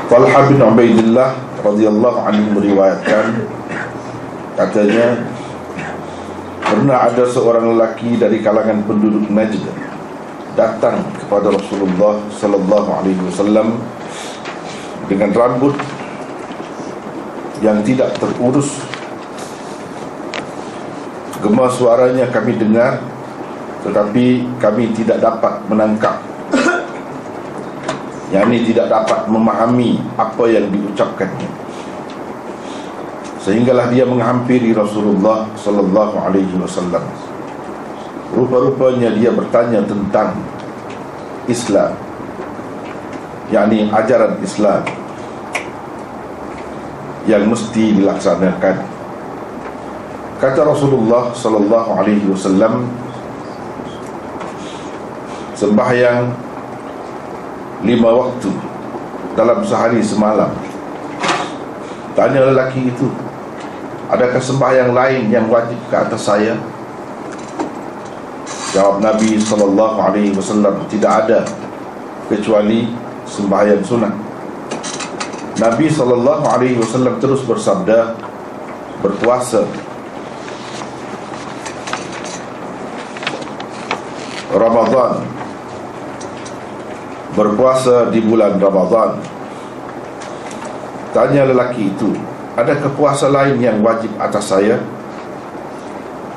Talha bin Ubaidillah radhiyallahu anhu meriwayatkan, katanya pernah ada seorang lelaki dari kalangan penduduk Najd datang kepada Rasulullah sallallahu alaihi wasallam dengan rambut yang tidak terurus. Gema suaranya kami dengar, tetapi kami tidak dapat menangkap, yakni tidak dapat memahami apa yang diucapkannya. Sehinggalah dia menghampiri Rasulullah sallallahu alaihi wasallam. Rupa-rupanya dia bertanya tentang Islam, yakni ajaran Islam yang mesti dilaksanakan. Kata Rasulullah sallallahu alaihi wasallam, sembahyang 5 waktu dalam sehari semalam. Tanya lelaki itu, adakah sembahyang lain yang wajib ke atas saya? Jawab Nabi sallallahu alaihi wasallam, tidak ada kecuali sembahyang sunat. Nabi sallallahu alaihi wasallam terus bersabda, berpuasa Ramadan, berpuasa di bulan Ramadan. Tanya lelaki itu, adakah puasa lain yang wajib atas saya?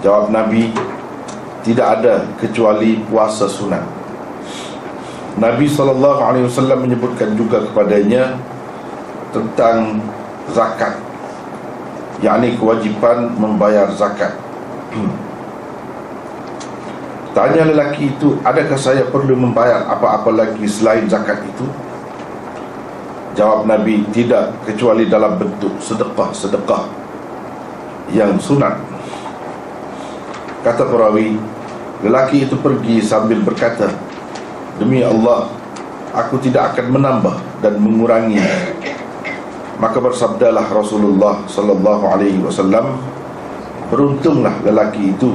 Jawab Nabi, tidak ada kecuali puasa sunat. Nabi SAW menyebutkan juga kepadanya tentang zakat, yakni kewajipan membayar zakat. Tanya lelaki itu, adakah saya perlu membayar apa-apa lagi selain zakat itu? Jawab Nabi, tidak kecuali dalam bentuk sedekah yang sunat. Kata perawi, lelaki itu pergi sambil berkata, demi Allah, aku tidak akan menambah dan mengurangi. Maka bersabdalah Rasulullah sallallahu alaihi wasallam, beruntunglah lelaki itu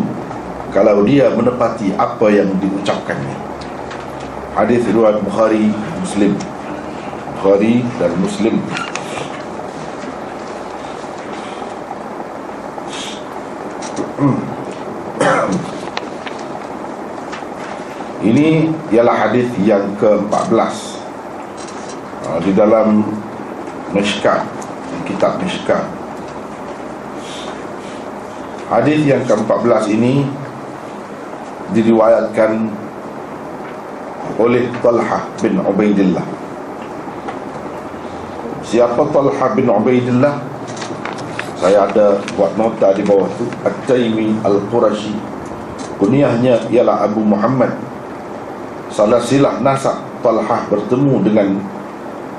kalau dia menepati apa yang diucapkannya. Hadis riwayat Bukhari, Muslim. Bukhari dan Muslim. Ini ialah hadis yang ke-14 di dalam Mishkat, kitab Mishkat. Hadis yang ke-14 ini diriwayatkan oleh Talha bin Ubaidillah. Siapa Talha bin Ubaidillah? Saya ada buat nota di bawah tu, At-Taimi Al-Qurashi. Kunyahnya ialah Abu Muhammad. Salah silah nasab Talha bertemu dengan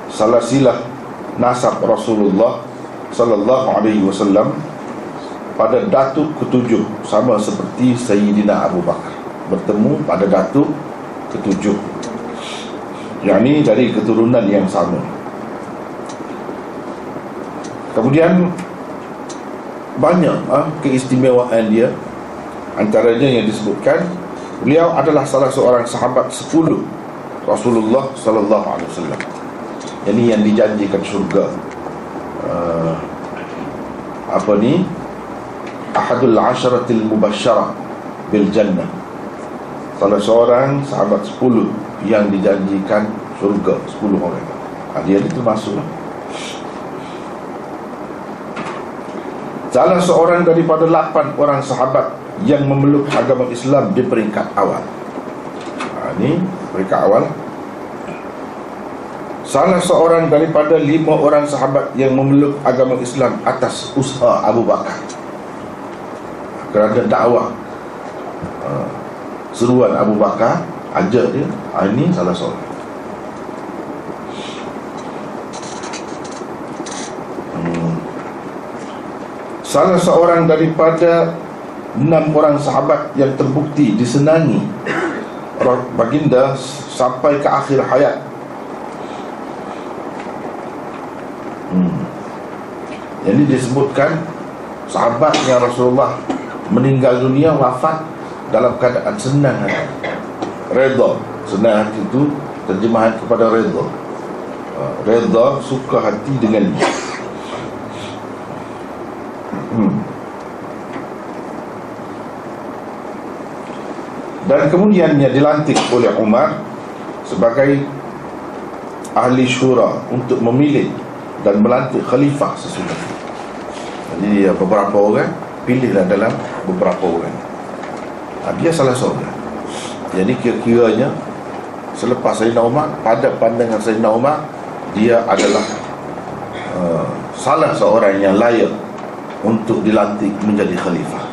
salah silah nasab Rasulullah sallallahu alaihi wasallam pada datuk ketujuh, sama seperti Sayyidina Abu Bakar bertemu pada datuk ketujuh, yakni dari keturunan yang sama. Kemudian banyak keistimewaan dia. Antaranya yang disebutkan, beliau adalah salah seorang sahabat 10 Rasulullah sallallahu alaihi wasallam, yakni yang dijanjikan syurga. Ahadul asharatil mubasyarah bil jannah, salah seorang sahabat 10 yang dijanjikan syurga, 10 orang. Dia itu termasuk. Salah seorang daripada 8 orang sahabat yang memeluk agama Islam di peringkat awal. Ini peringkat awal. Salah seorang daripada 5 orang sahabat yang memeluk agama Islam atas usaha Abu Bakar, kerana dakwah seruan Abu Bakar, ajak dia. Ini salah seorang. Salah seorang daripada 6 orang sahabat yang terbukti disenangi baginda sampai ke akhir hayat. Jadi disebutkan sahabat yang Rasulullah meninggal dunia, wafat dalam keadaan senang hati, redha. Senang hati itu terjemahan kepada redha. Redha, suka hati dengan dia. Dan kemudiannya dilantik oleh Umar sebagai ahli syura untuk memilih dan melantik khalifah sesudahnya. Jadi beberapa orang pilihlah dalam beberapa orang. Dia salah seorang. Jadi kira-kiranya selepas Sayyidina Umar, pada pandangan Sayyidina Umar, dia adalah salah seorang yang layak untuk dilantik menjadi khalifah.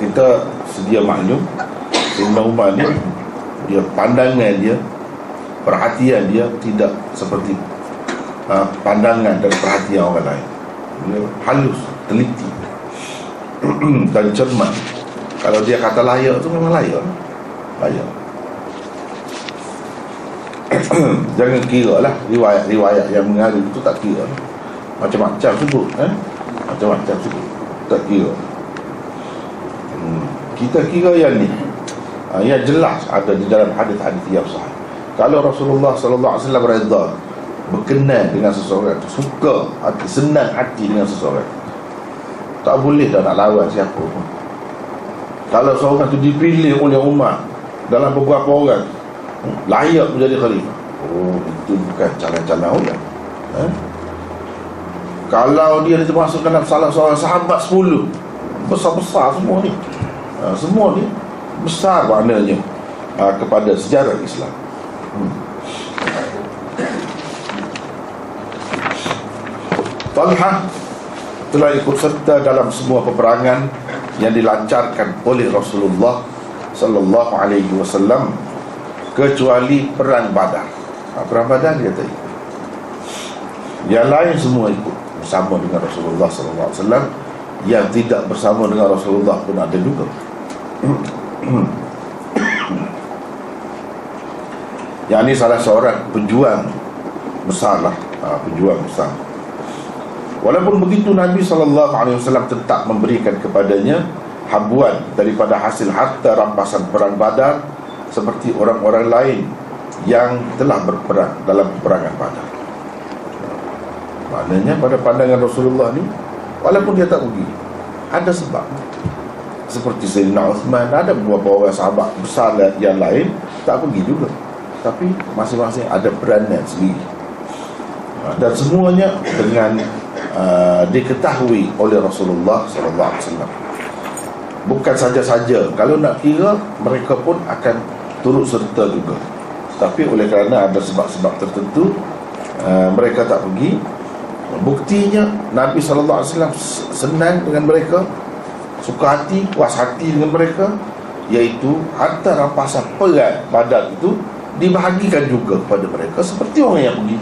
Kita sedia maklum, Sayyidina Umar ni, dia pandangan dia, perhatian dia tidak seperti pandangan dan perhatian orang lain. Dia halus, teliti dan cermat. Kalau dia kata layak tu memang layak. Layak. Jangan kira lah riwayat-riwayat yang mengalir itu, tak kira. Macam-macam sebut, macam-macam sebut, tak kira. Kita kira yang ni, yang jelas ada di dalam hadis-hadis yang sahih. Kalau Rasulullah sallallahu alaihi wasallam redha, berkenan dengan seseorang, suka hati, senang hati dengan seseorang, tak boleh dah nak lawan siapa pun. Kalau seorang tu dipilih oleh Umar dalam beberapa orang, layak menjadi khalifah, itu bukan calon-calon orang. Kalau dia termasuk dalam salah seorang sahabat 10 besar-besar semua ni, semua ni besar maknanya kepada sejarah Islam. Talha telah ikut serta dalam semua peperangan yang dilancarkan oleh Rasulullah sallallahu alaihi wasallam kecuali perang Badar. Perang Badar dia tak ikut. Yang lain semua ikut bersama dengan Rasulullah sallallahu alaihi wasallam. Yang tidak bersama dengan Rasulullah pun ada juga. Yang ini salah seorang pejuang besarlah, pejuang besar. Walaupun begitu, Nabi SAW tetap memberikan kepadanya habuan daripada hasil harta rampasan perang Badar, seperti orang-orang lain yang telah berperang dalam peperangan Badar. Maknanya pada pandangan Rasulullah ni, walaupun dia tak pergi, ada sebab. Seperti Sayyidina Uthman, ada beberapa orang sahabat besar yang lain tak pergi juga, tapi masing-masing ada peranan sendiri. Dan semuanya dengan diketahui oleh Rasulullah SAW. Bukan saja-saja, kalau nak kira, mereka pun akan turut serta juga, tapi oleh kerana ada sebab-sebab tertentu, mereka tak pergi. Buktinya Nabi SAW senang dengan mereka, suka hati, puas hati dengan mereka, iaitu harta rampasan perang Badar itu dibahagikan juga kepada mereka seperti orang yang pergi.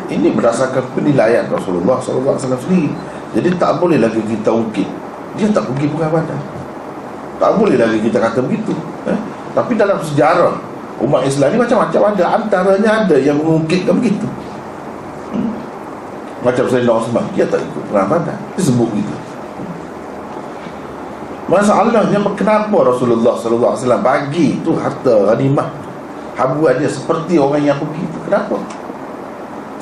Ini berdasarkan penilaian Rasulullah SAW sendiri. Jadi tak boleh lagi kita ungkit dia tak pergi perang Badar, tak boleh lagi kita kata begitu. Tapi dalam sejarah umat Islam ni macam-macam ada. Antaranya ada yang mengungkitkan begitu. Macam Sayyidina Uthman, dia tak ikut perang Badar, dia sebut begitu. Masalahnya, kenapa Rasulullah SAW bagi tu harta ghanimah, habuan dia seperti orang yang pergi itu? Kenapa?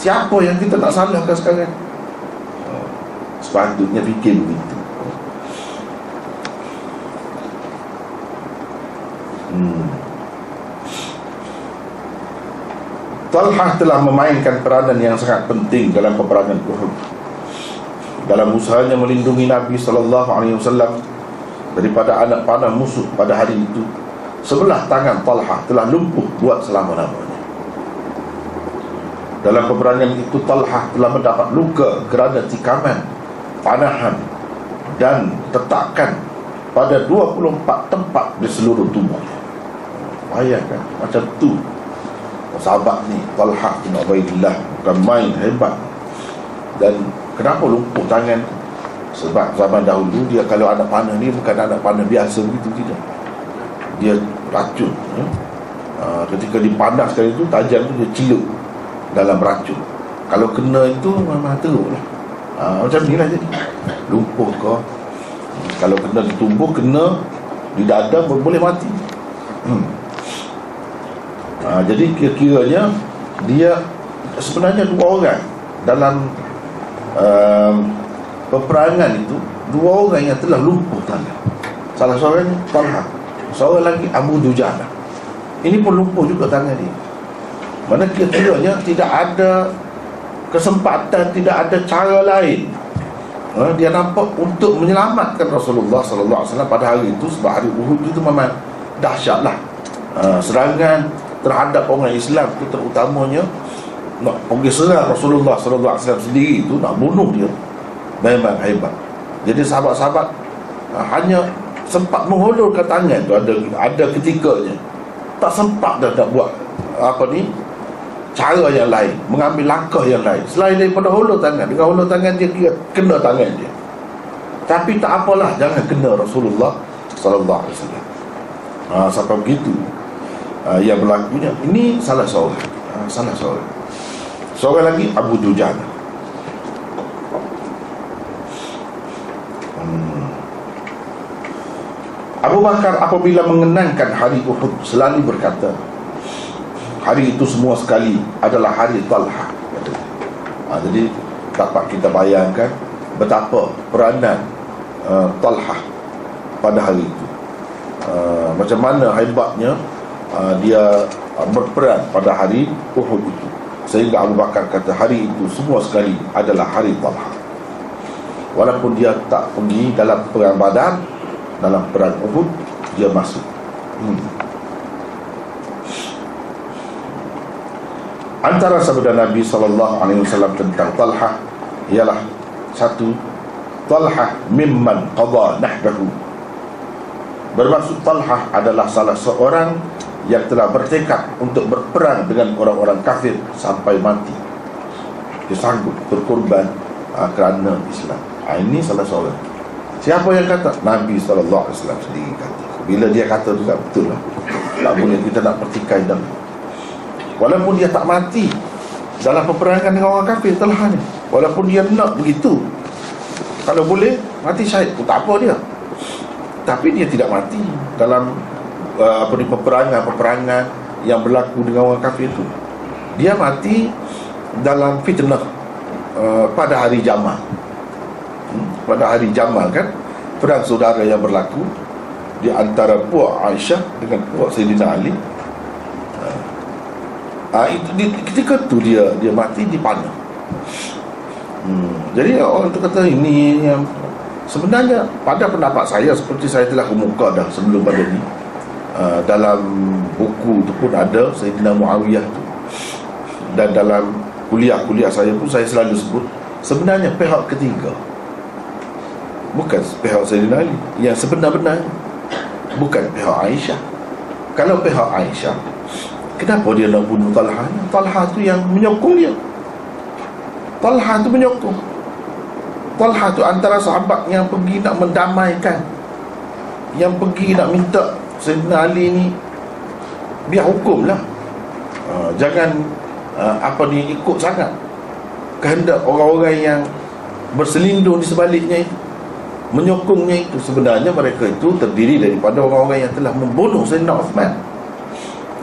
Siapa yang kita nak salahkan sekarang? Sepatutnya fikir begitu. Talha telah memainkan peranan yang sangat penting dalam peperangan Uhud, dalam usahanya melindungi Nabi SAW daripada anak panah musuh pada hari itu. Sebelah tangan Talha telah lumpuh buat selama-lamanya. Dalam peperangan itu, Talha telah mendapat luka kerana tikaman, panahan dan tetakan pada 24 tempat di seluruh tubuhnya. Bayangkan, macam tu sahabat ni, Talha bin Ubaidillah, bukan main hebat. Dan kenapa lumpuh tangan? Sebab zaman dahulu dia kalau anak panah ni bukan anak panah biasa begitu, tidak. Dia racun. Ketika dipanaskan itu, tajam tu dia celup dalam racun. Kalau kena itu memang teruk lah. Macam ni lah jadi. Lumpuh ke, kalau kena di tubuh, kena di dada, boleh mati. Jadi kira-kiranya dia sebenarnya dua orang dalam peperangan itu, dua orang yang telah lumpuh tangan. Salah seorang Talha, seorang lagi Abu Dujana. Ini pun lumpuh juga tangan dia. Mana kira-kiranya tidak ada kesempatan, tidak ada cara lain. Dia nampak untuk menyelamatkan Rasulullah SAW pada hari itu. Sebab hari Uhud itu memang dahsyatlah. Serangan terhadap orang Islam itu, terutamanya nak pergi serang Rasulullah SAW sendiri itu, nak bunuh dia, memang hebat. Jadi sahabat-sahabat hanya sempat mengulurkan tangan tu, ada ketikanya tak sempat dah nak buat cara yang lain, mengambil langkah yang lain selain daripada hulur tangan. Dengan hulur tangan dia kena tangan dia, tapi tak apalah, jangan kena Rasulullah SAW. Sampai begitu yang berlakunya. Ini salah seorang. Seorang lagi Abu Dujana. Abu Bakar apabila mengenangkan hari Uhud selalu berkata, hari itu semua sekali adalah hari Talha. Jadi dapat kita bayangkan betapa peranan Talha pada hari itu, macam mana hebatnya dia berperan pada hari Uhud itu, sehingga Abu Bakar kata hari itu semua sekali adalah hari Talha. Walaupun dia tak pergi dalam perang Badar, dalam perang Uhud dia masuk. Antara sabda Nabi SAW tentang Talha ialah, satu, Talha mimman qadha nahbahu. Bermaksud Talha adalah salah seorang yang telah bertekad untuk berperang dengan orang-orang kafir sampai mati. Dia sanggup berkorban kerana Islam. Ini salah seorang. Siapa yang kata? Nabi SAW sendiri kata. Bila dia kata tu tak betul lah. Tak boleh kita nak pertikai dalam. Walaupun dia tak mati dalam peperangan dengan orang kafir, Talha ni, walaupun dia nak begitu, kalau boleh mati syahid pun tak apa dia, tapi dia tidak mati dalam peperangan yang berlaku dengan orang kafir itu. Dia mati dalam fitnah pada hari Jamal. Pada hari Jamal kan, perang saudara yang berlaku di antara puak Aisyah dengan puak Sayyidina Ali. Ketika tu dia mati dipanah. Jadi orang tu kata ini yang sebenarnya pada pendapat saya, seperti saya telah kemuka dah sebelum pada ni, dalam buku tu pun ada Sayyidina Muawiyah tu, dan dalam kuliah-kuliah saya pun saya selalu sebut, sebenarnya pihak ketiga bukan pihak Sayyidina Ali yang sebenar-benar, bukan pihak Aisyah. Kalau pihak Aisyah, kenapa dia nak bunuh Talha? Talha tu yang menyokong dia. Talha tu menyokong. Talha tu antara sahabat yang pergi nak mendamaikan, yang pergi nak minta Sayyidina Ali ni biar hukum lah, jangan ikut sangat kehendak orang-orang yang berselindung di sebaliknya itu, menyokongnya itu. Sebenarnya mereka itu terdiri daripada orang-orang yang telah membunuh Sayyidina Uthman.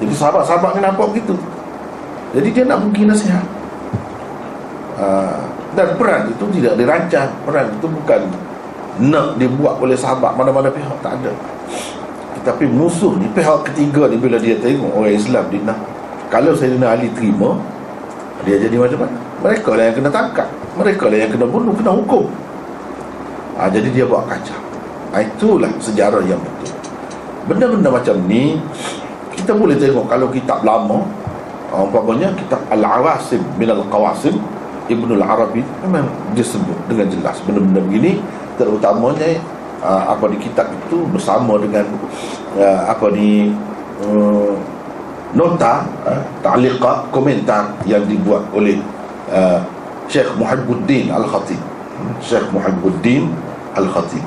Jadi sahabat-sahabat ni nampak begitu. Jadi dia nak bagi nasihat. Dan perang itu tidak dirancang. Perang itu bukan nak dibuat oleh sahabat mana-mana pihak, tak ada. Tetapi musuh ni, pihak ketiga ni, bila dia tengok orang Islam dia nak, kalau Sayyidina Ali terima, dia jadi macam mana? Mereka lah yang kena tangkap, mereka lah yang kena bunuh, kena hukum. Jadi dia buat kacau. Itulah sejarah yang betul. Benda-benda macam ni kita boleh tengok kalau kitab lama, umpamanya kitab Al-Awasim min Al-Qawasim, Ibnu Al-Arabi memang dia sebut dengan jelas benda-benda begini, terutamanya di kitab itu bersama dengan nota, ta'liqat, komentar yang dibuat oleh Syekh Muhibbuddin Al-Khatib. Syekh Muhibbuddin Al-Khatib.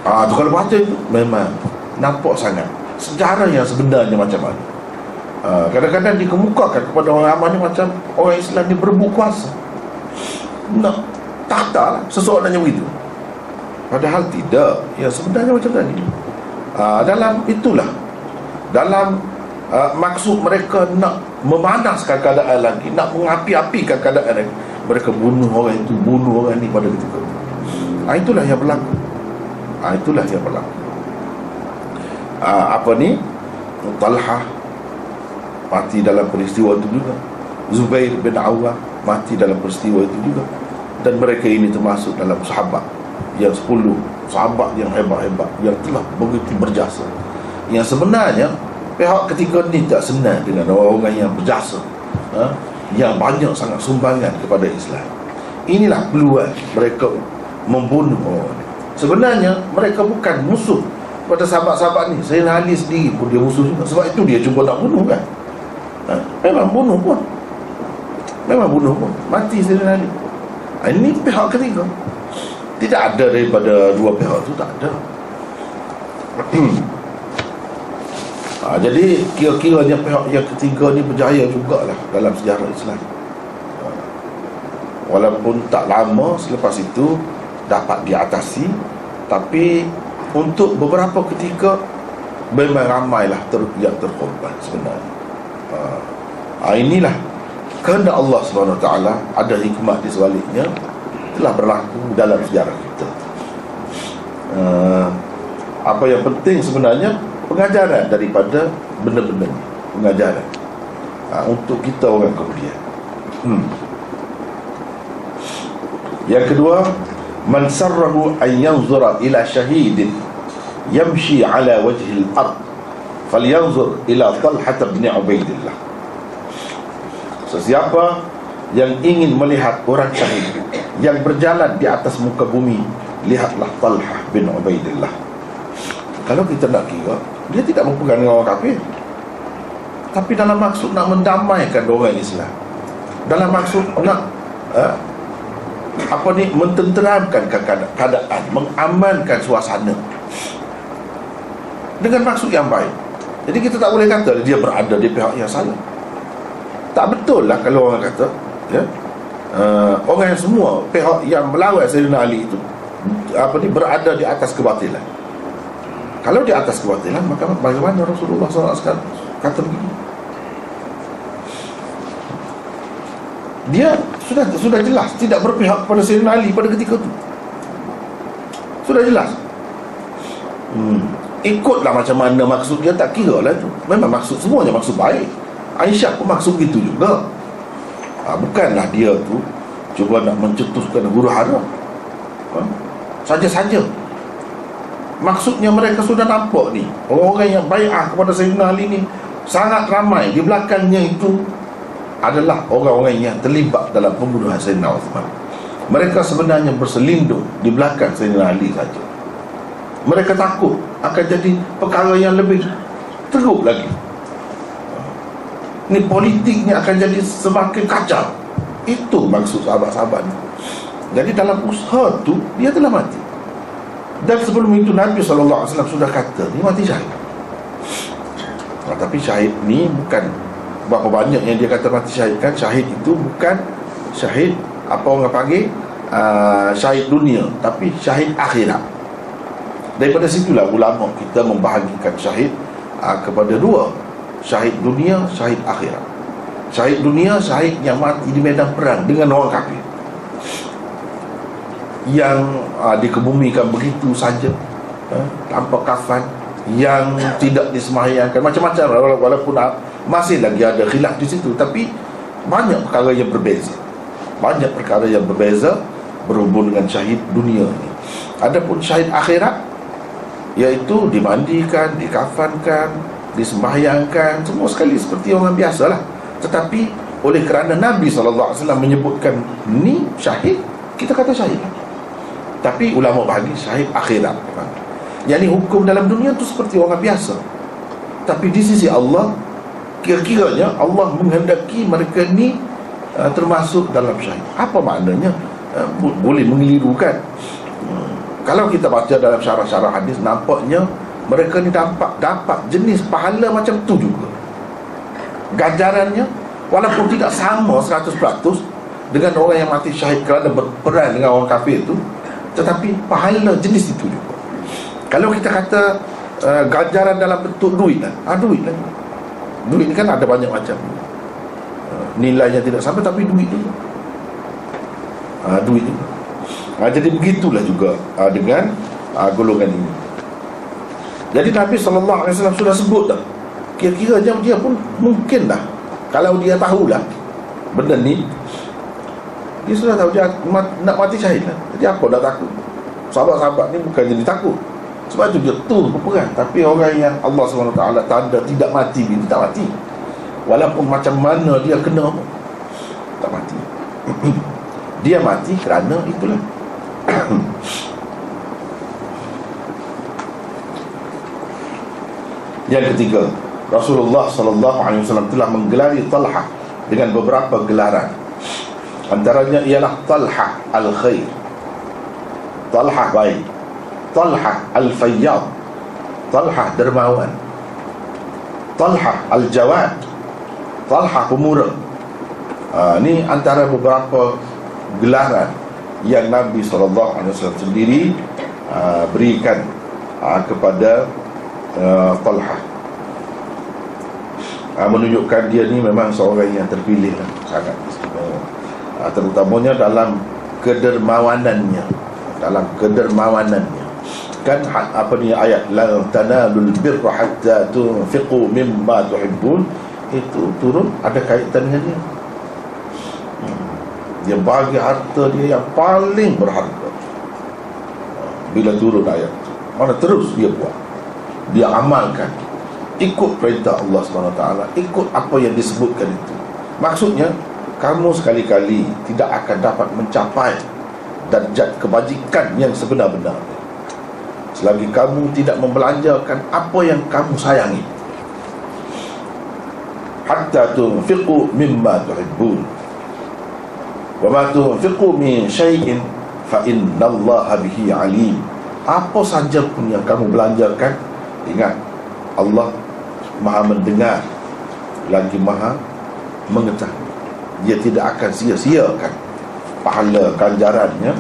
Kalau baca itu memang nampak sangat sejarah yang sebenarnya macam mana. Kadang-kadang dikemukakan kepada orang ramai ni macam orang Islam ni berebut kuasa, nak tahta lah, seseorang yang begitu. Padahal tidak. Ya sebenarnya macam tadi, dalam itulah, dalam maksud mereka nak memanaskan keadaan lagi, nak mengapi-apikan keadaan lagi, mereka bunuh orang itu, bunuh orang ni pada ketika itu. Itulah yang berlaku. Itulah yang berlaku. Talhah mati dalam peristiwa itu juga. Zubair bin Awwam mati dalam peristiwa itu juga. Dan mereka ini termasuk dalam sahabat yang 10 sahabat yang hebat-hebat, yang telah begitu berjasa, yang sebenarnya pihak ketiga ni tak senang dengan orang-orang yang berjasa, yang banyak sangat sumbangan kepada Islam. Inilah peluang mereka membunuh orang ni. Sebenarnya mereka bukan musuh pada sahabat-sahabat ni. Sayyidina Ali sendiri pun dia musuh juga. Sebab itu dia cuba nak bunuh kan. Memang bunuh pun. Mati Sayyidina Ali. Ini pihak ketiga. Tidak ada daripada dua pihak tu, tak ada. Jadi kira-kiranya pihak yang ketiga ni berjaya jugalah dalam sejarah Islam. Walaupun tak lama selepas itu dapat diatasi, tapi untuk beberapa ketika memang ramailah yang terkorban sebenarnya. Inilah kehendak Allah SWT, ada hikmah di sebaliknya, telah berlaku dalam sejarah kita. Apa yang penting sebenarnya pengajaran daripada benda-benda ni, pengajaran untuk kita orang kemudian. Yang kedua, man sarrahu an yanzura ila syahidin yamshi ala wajhi al-ard falyanzur ila Talhah bin Ubaidillah. Sesiapa yang ingin melihat orang syahid yang berjalan di atas muka bumi, lihatlah Talhah bin Ubaidillah. Kalau kita nak kira, dia tidak berpegang dengan orang kafir, tapi dalam maksud nak mendamaikan orang Islam, dalam maksud nak mententeramkan keadaan, mengamankan suasana dengan maksud yang baik. Jadi kita tak boleh kata dia berada di pihak yang salah. Tak betul lah kalau orang kata orang yang semua pihak yang melawan Sayyidina Ali itu berada di atas kebatilan. Kalau di atas kebatilan, maka bagaimana Rasulullah SAW kata begini? Dia sudah jelas tidak berpihak pada Sayyidina Ali pada ketika itu. Sudah jelas. Ikutlah macam mana maksud dia, tak kira lah tu. Memang maksud semuanya maksud baik. Aisyah pun maksud gitu juga. Bukanlah dia tu cuba nak mencetuskan huru hara saja-saja. Maksudnya mereka sudah nampak ni, orang-orang yang bai'ah kepada Sayyidina Ali ni sangat ramai. Di belakangnya itu adalah orang-orang yang terlibat dalam pembunuhan Sayyidina Uthman. Mereka sebenarnya berselindung di belakang Sayyidina Ali saja. Mereka takut akan jadi perkara yang lebih teruk lagi. Ni politiknya akan jadi semakin kacau. Itu maksud sahabat-sahabat ni. Jadi dalam usaha tu dia telah mati. Dan sebelum itu Nabi SAW sudah kata ni mati syahid. Tapi syahid ni bukan berapa banyak yang dia kata mati syahid kan. Syahid itu bukan syahid apa orang panggil syahid dunia, tapi syahid akhirat. Daripada situlah ulama kita membahagikan syahid kepada dua, syahid dunia, syahid akhirat. Syahid dunia, syahid yang mati di medan perang dengan orang kafir, yang dikebumikan begitu saja tanpa kafan, yang tidak disemayangkan, macam-macam. Walaupun masih lagi ada khilaf di situ, tapi banyak perkara yang berbeza. Banyak perkara yang berbeza berhubung dengan syahid dunia ni. Adapun syahid akhirat, iaitu dimandikan, dikafankan, disembahyangkan, semua sekali seperti orang biasa lah. Tetapi oleh kerana Nabi SAW menyebutkan ni syahid, kita kata syahid. Tapi ulama bagi syahid akhirat. Yang ni hukum dalam dunia tu seperti orang biasa, tapi di sisi Allah, kira-kiranya Allah menghendaki mereka ni termasuk dalam syahid. Apa maknanya? Boleh mengelirukan. Kalau kita baca dalam syarah-syarah hadis, nampaknya mereka ni dapat jenis pahala macam tu juga. Ganjarannya walaupun tidak sama 100% dengan orang yang mati syahid kerana berperang dengan orang kafir itu, tetapi pahala jenis itu juga. Kalau kita kata ganjaran dalam bentuk duit lah, duit lah. Duit ni kan ada banyak macam. nilainya tidak sampai, tapi duit tu duit tu. Jadi begitulah juga dengan golongan ini. Jadi Nabi SAW sudah sebut dah, kira-kira dia pun mungkin dah, kalau dia tahulah benda ni, dia sudah tahu dia nak mati syahid lah. Jadi apa dah takut? Sahabat-sahabat ni bukan jadi takut, sebab tu dia turun berperang. Tapi orang yang Allah SWT tanda tidak mati, dia tak mati, walaupun macam mana dia kena pun tak mati. Dia mati kerana itulah. Yang ketiga, Rasulullah SAW telah menggelari Talha dengan beberapa gelaran. Antaranya ialah Talha al-Khair, Talha baik, Talha al-Fayyad, Talha dermawan, Talha al-Jawad, Talha pemurah. Ini antara beberapa gelaran yang Nabi SAW sendiri berikan kepada Talha, menunjukkan dia ni memang seorang yang terpilih lah, sangat istimewa, terutamanya dalam kedermawanannya. Kan apa ni ayat la tanalul birra hatta tunfiqu mimma tuhibbun, itu turun ada kaitan dengan dia. Dia bagi harta dia yang paling berharga. Bila turun ayat tu, mana terus dia buat, dia amalkan, ikut perintah Allah SWT, ikut apa yang disebutkan itu. Maksudnya, kamu sekali-kali tidak akan dapat mencapai darjat kebajikan yang sebenar-benarnya selagi kamu tidak membelanjakan apa yang kamu sayangi. Hatta tunfiqu mimma tuhibbun wa ma tunfiqu min syai'in fa innallaha bihi alim. Apa saja pun yang kamu belanjakan, ingat, Allah Maha mendengar lagi Maha mengetahui. Dia tidak akan sia-siakan pahala ganjarannya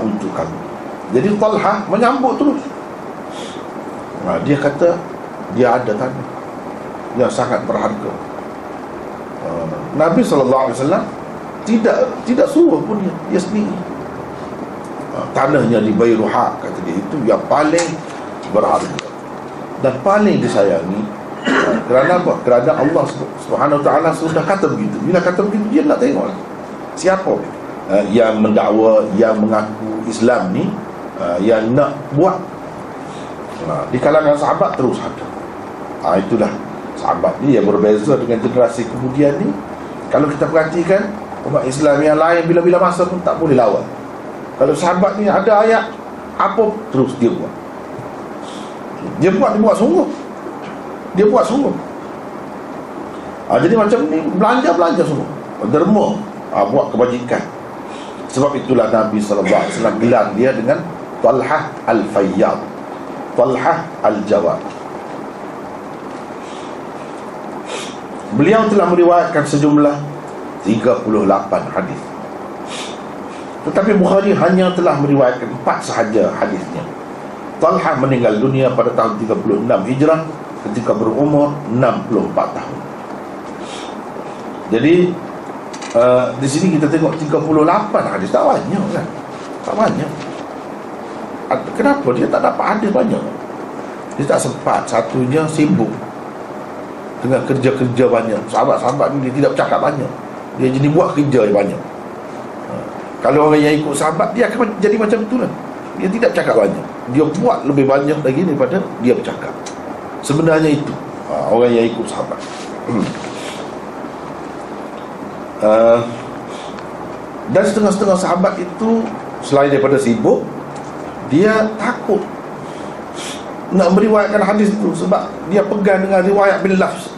untuk kamu. Jadi Talha menyambut terus. Dia kata dia ada tanah yang sangat berharga. Nabi SAW tidak suruh pun dia sendiri. Tanahnya di Bayruha, kata dia, itu yang paling berharga dan paling disayangi. Kerana apa? Kerana Allah SWT sudah kata begitu. Bila kata begitu, dia nak tengok siapa yang mendakwa, yang mengaku Islam ni, yang nak buat. Di kalangan sahabat terus ada. Itulah sahabat ni yang berbeza dengan generasi kemudian ni. Kalau kita perhatikan, umat Islam yang lain bila-bila masa pun tak boleh lawan. Kalau sahabat ni ada ayat apa, terus dia buat. Dia buat sungguh. Dia buat sungguh. Jadi macam ni, belanja sungguh, derma, buat kebajikan. Sebab itulah Nabi SAW gelar dia dengan Talha al-Fayyad, Talha al-Jawad. Beliau telah meriwayatkan sejumlah 38 hadis. Tetapi Bukhari hanya telah meriwayatkan 4 sahaja hadisnya. Talha meninggal dunia pada tahun 36 Hijrah ketika berumur 64 tahun. Jadi di sini kita tengok 38 hadis, tak banyak kan? Tak banyak. Kenapa dia tak dapat hadis banyak? Dia tak sempat. Satunya sibuk dengan kerja-kerja banyak. Sahabat-sahabat ni dia tidak bercakap banyak, dia jadi buat kerja yang banyak. Kalau orang yang ikut sahabat, dia akan jadi macam tu lah. Dia tidak bercakap banyak, dia buat lebih banyak lagi daripada dia bercakap. Sebenarnya itu orang yang ikut sahabat. Dan setengah-setengah sahabat itu, selain daripada sibuk, dia takut nak meriwayatkan hadis itu, sebab dia pegang dengan riwayat bil lafz.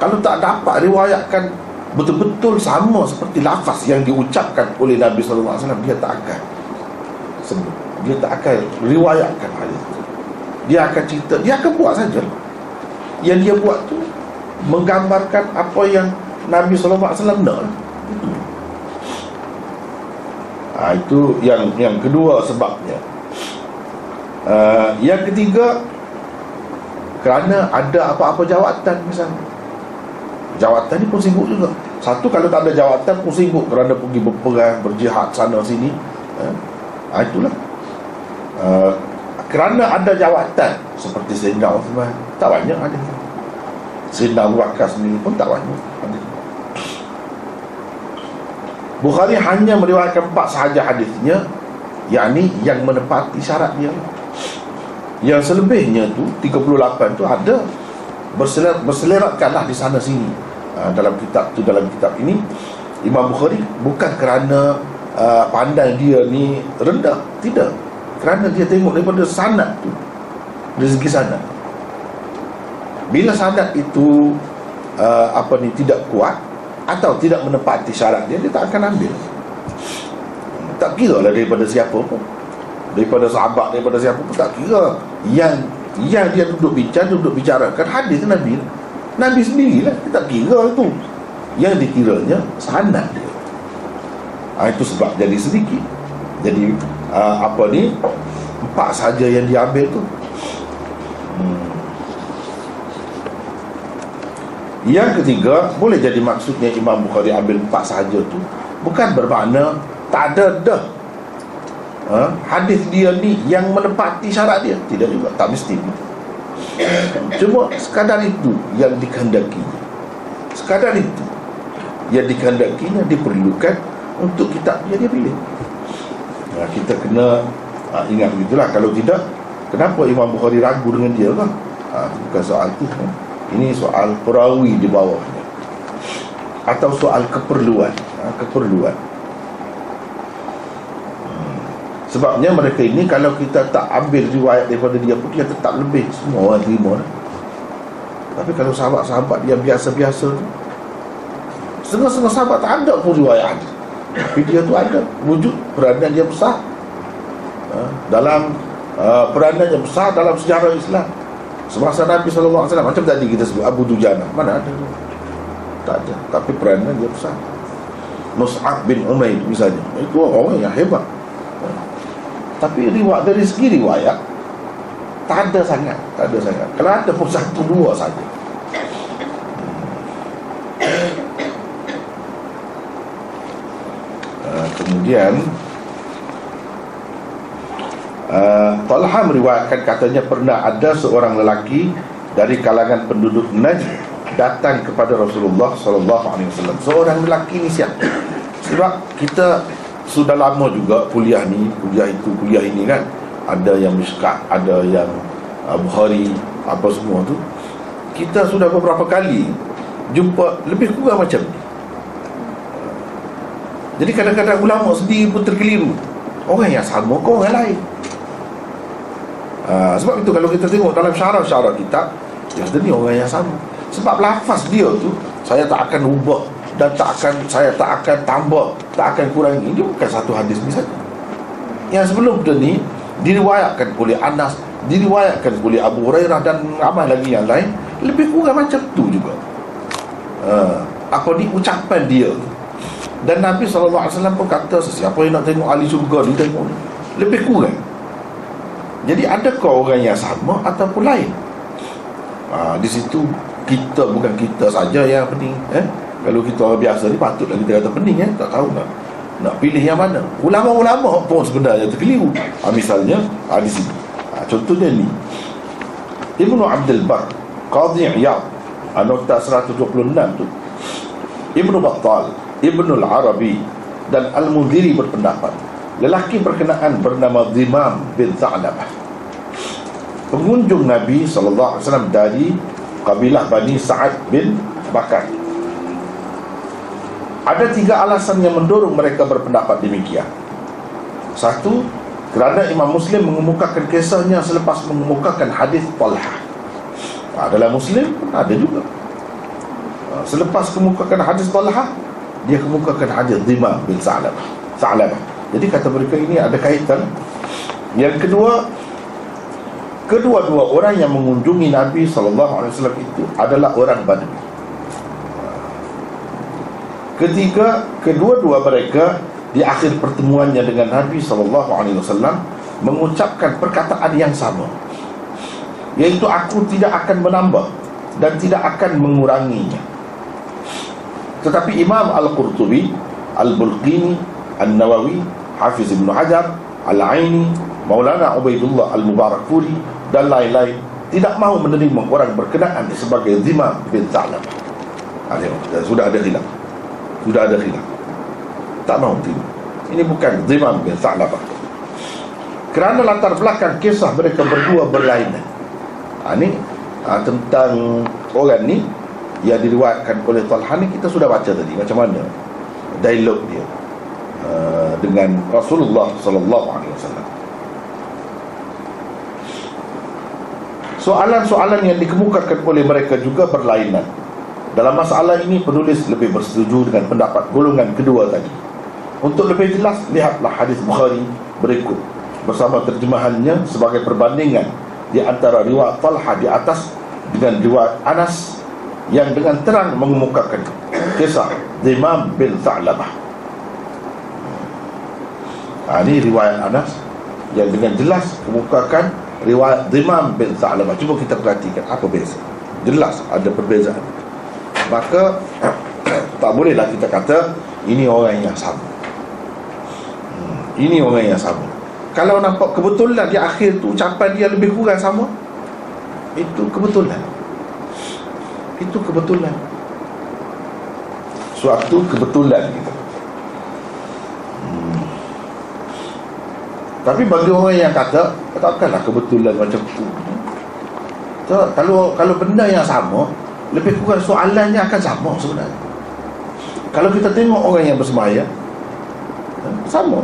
Kalau tak dapat riwayatkan betul-betul sama seperti lafaz yang diucapkan oleh Nabi SAW, dia tak akan sebut, dia tak akan riwayatkan hadis itu. Dia akan cerita, dia akan buat saja. Yang dia buat tu menggambarkan apa yang Nabi SAW nak. Itu yang kedua sebabnya. Yang ketiga, kerana ada apa-apa jawatan misalnya. Jawatan ni pun sibuk juga. Satu, kalau tak ada jawatan pun sibuk kerana pergi berperang, berjihad sana sini. Itulah. Kerana ada jawatan seperti Sayyidina Uthman, tak banyak ada. Sayyidina Abu Bakar sendiri pun tak banyak ada. Bukhari hanya meriwayatkan 4 sahaja hadisnya, yakni yang menepati syarat dia. Yang selebihnya tu 38 tu ada berseleratkanlah di sana sini. Dalam kitab ini Imam Bukhari bukan kerana pandang dia ni rendah, tidak, kerana dia tengok daripada sanad tu, dari segi sanad. Bila sanad itu tidak kuat atau tidak menepati syarat dia tak akan ambil. Tak kira lah daripada siapa pun, daripada sahabat, daripada siapa pun, tak kira. Yang dia duduk bicarakan hadis Nabi sendirilah, dia tak kira itu. Yang dikiranya sanad dia. Itu sebab jadi sedikit. Jadi 4 sahaja yang diambil tu. Yang ketiga, boleh jadi maksudnya Imam Bukhari ambil 4 sahaja tu bukan bermakna tak ada dah hadis dia ni yang menepati syarat dia. Tidak juga, tak mesti. Cuma sekadar itu yang dikehendakinya, sekadar itu yang dikehendakinya diperlukan untuk kitab dia pilih. Kita kena ingat begitulah. Kalau tidak, kenapa Imam Bukhari ragu dengan dia kan? Bukan soal itu. Ini soal perawi di bawahnya, atau soal keperluan. Sebabnya mereka ini, kalau kita tak ambil riwayat daripada dia pun, dia tetap lebih, semua orang terima. Tapi kalau sahabat-sahabat dia biasa-biasa tu, setengah-setengah sahabat tak ada pun riwayat, tapi dia tu ada, wujud peranan dia besar dalam peranan yang besar dalam sejarah Islam semasa Nabi SAW. Macam tadi kita sebut Abu Dujana, mana ada? Tak ada, tapi peranan dia besar. Mus'ab bin Umair misalnya, itu orang yang hebat. Tapi dari segi riwayat tak ada sangat. Kalau ada pun 1-2 saja. Kemudian Talha meriwayatkan, katanya pernah ada seorang lelaki dari kalangan penduduk Najd datang kepada Rasulullah SAW. Seorang lelaki ni siapa? Sebab kita sudah lama juga kuliah ini kan. Ada yang Mishkat, ada yang Bukhari, apa semua tu. Kita sudah beberapa kali jumpa lebih kurang macam ni. Jadi kadang-kadang ulama sendiri pun terkeliru, orang yang sama ke orang lain. Sebab itu kalau kita tengok dalam syarah-syarah kitab, dia kata ni orang yang sama. Sebab lafaz dia tu saya tak akan ubah, dan saya tak akan tambah, tak akan kurangi. Ini bukan satu hadis ni saja. Yang sebelum ni diriwayatkan oleh Anas, diriwayatkan oleh Abu Hurairah, dan ramai lagi yang lain, lebih kurang macam tu juga. Ucapan dia. Dan Nabi SAW pun kata, sesiapa yang nak tengok ahli syurga, dia tengok. Lebih kurang. Jadi adakah orang yang sama ataupun lain? Di situ bukan kita saja yang pening. Kalau kita orang biasa ni, patutlah kita kata pening. Tak tahu nak pilih yang mana. Ulama-ulama pun sebenarnya terkeliru. Misalnya di sini, contohnya ni Ibnu Abdul Bar, Qadhi Iyad, nota 126 tu. Ibnu Battal, Ibnu Al-Arabi dan Al-Mundhiri berpendapat, lelaki berkenaan bernama Dhimam bin Tha'labah, pengunjung Nabi SAW dari kabilah Bani Sa'ad bin Bakar. Ada 3 alasan yang mendorong mereka berpendapat demikian. 1, kerana Imam Muslim mengemukakan kisahnya selepas mengemukakan hadis Talha. Dalam Muslim ada juga. Selepas kemukakan hadis Talha, dia kemukakan hadis Dhimam bin Tha'labah. Jadi kata mereka ini ada kaitan. Yang kedua, kedua-dua orang yang mengunjungi Nabi SAW itu adalah orang Badui. Ketiga, kedua-dua mereka di akhir pertemuannya dengan Nabi SAW mengucapkan perkataan yang sama, iaitu aku tidak akan menambah dan tidak akan menguranginya. Tetapi Imam Al-Qurtubi, Al-Bulqini, An-Nawawi, Hafiz Ibn Hajar, Al-Aini, Maulana Ubaidullah Al-Mubarakfuri dan lain-lain tidak mahu menerima orang berkenaan sebagai Dhimam bin Tha'labah. Sudah ada khilaf. Tak mahu terima. Ini bukan Dhimam bin Tha'labah, kerana latar belakang kisah mereka berdua berlainan. Tentang orang ni yang diriwayatkan oleh Talha ni, kita sudah baca tadi macam mana dialog dia dengan Rasulullah sallallahu alaihi wasallam. Soalan-soalan yang dikemukakan oleh mereka juga berlainan. Dalam masalah ini penulis lebih bersetuju dengan pendapat golongan kedua tadi. Untuk lebih jelas, lihatlah hadis Bukhari berikut bersama terjemahannya sebagai perbandingan di antara riwayat Talha di atas dengan riwayat Anas yang dengan terang mengemukakan kisah Dhimam bin Tha'labah. Ini riwayat Anas yang dengan jelas mengemukakan riwayat Dhimam bin Tha'labah. Cuba kita perhatikan apa beza. Jelas ada perbezaan. Maka tak bolehlah kita kata ini orang yang sama. Ini orang yang sama. Kalau nampak kebetulan di akhir tu ucapan dia lebih kurang sama, itu kebetulan. Itu kebetulan. Suatu kebetulan gitu. Tapi bagi orang yang kata, takkanlah kebetulan macam tu. Kalau benda yang sama, lebih kurang soalannya akan sama sebenarnya. Kalau kita tengok orang yang bersemayam, sama.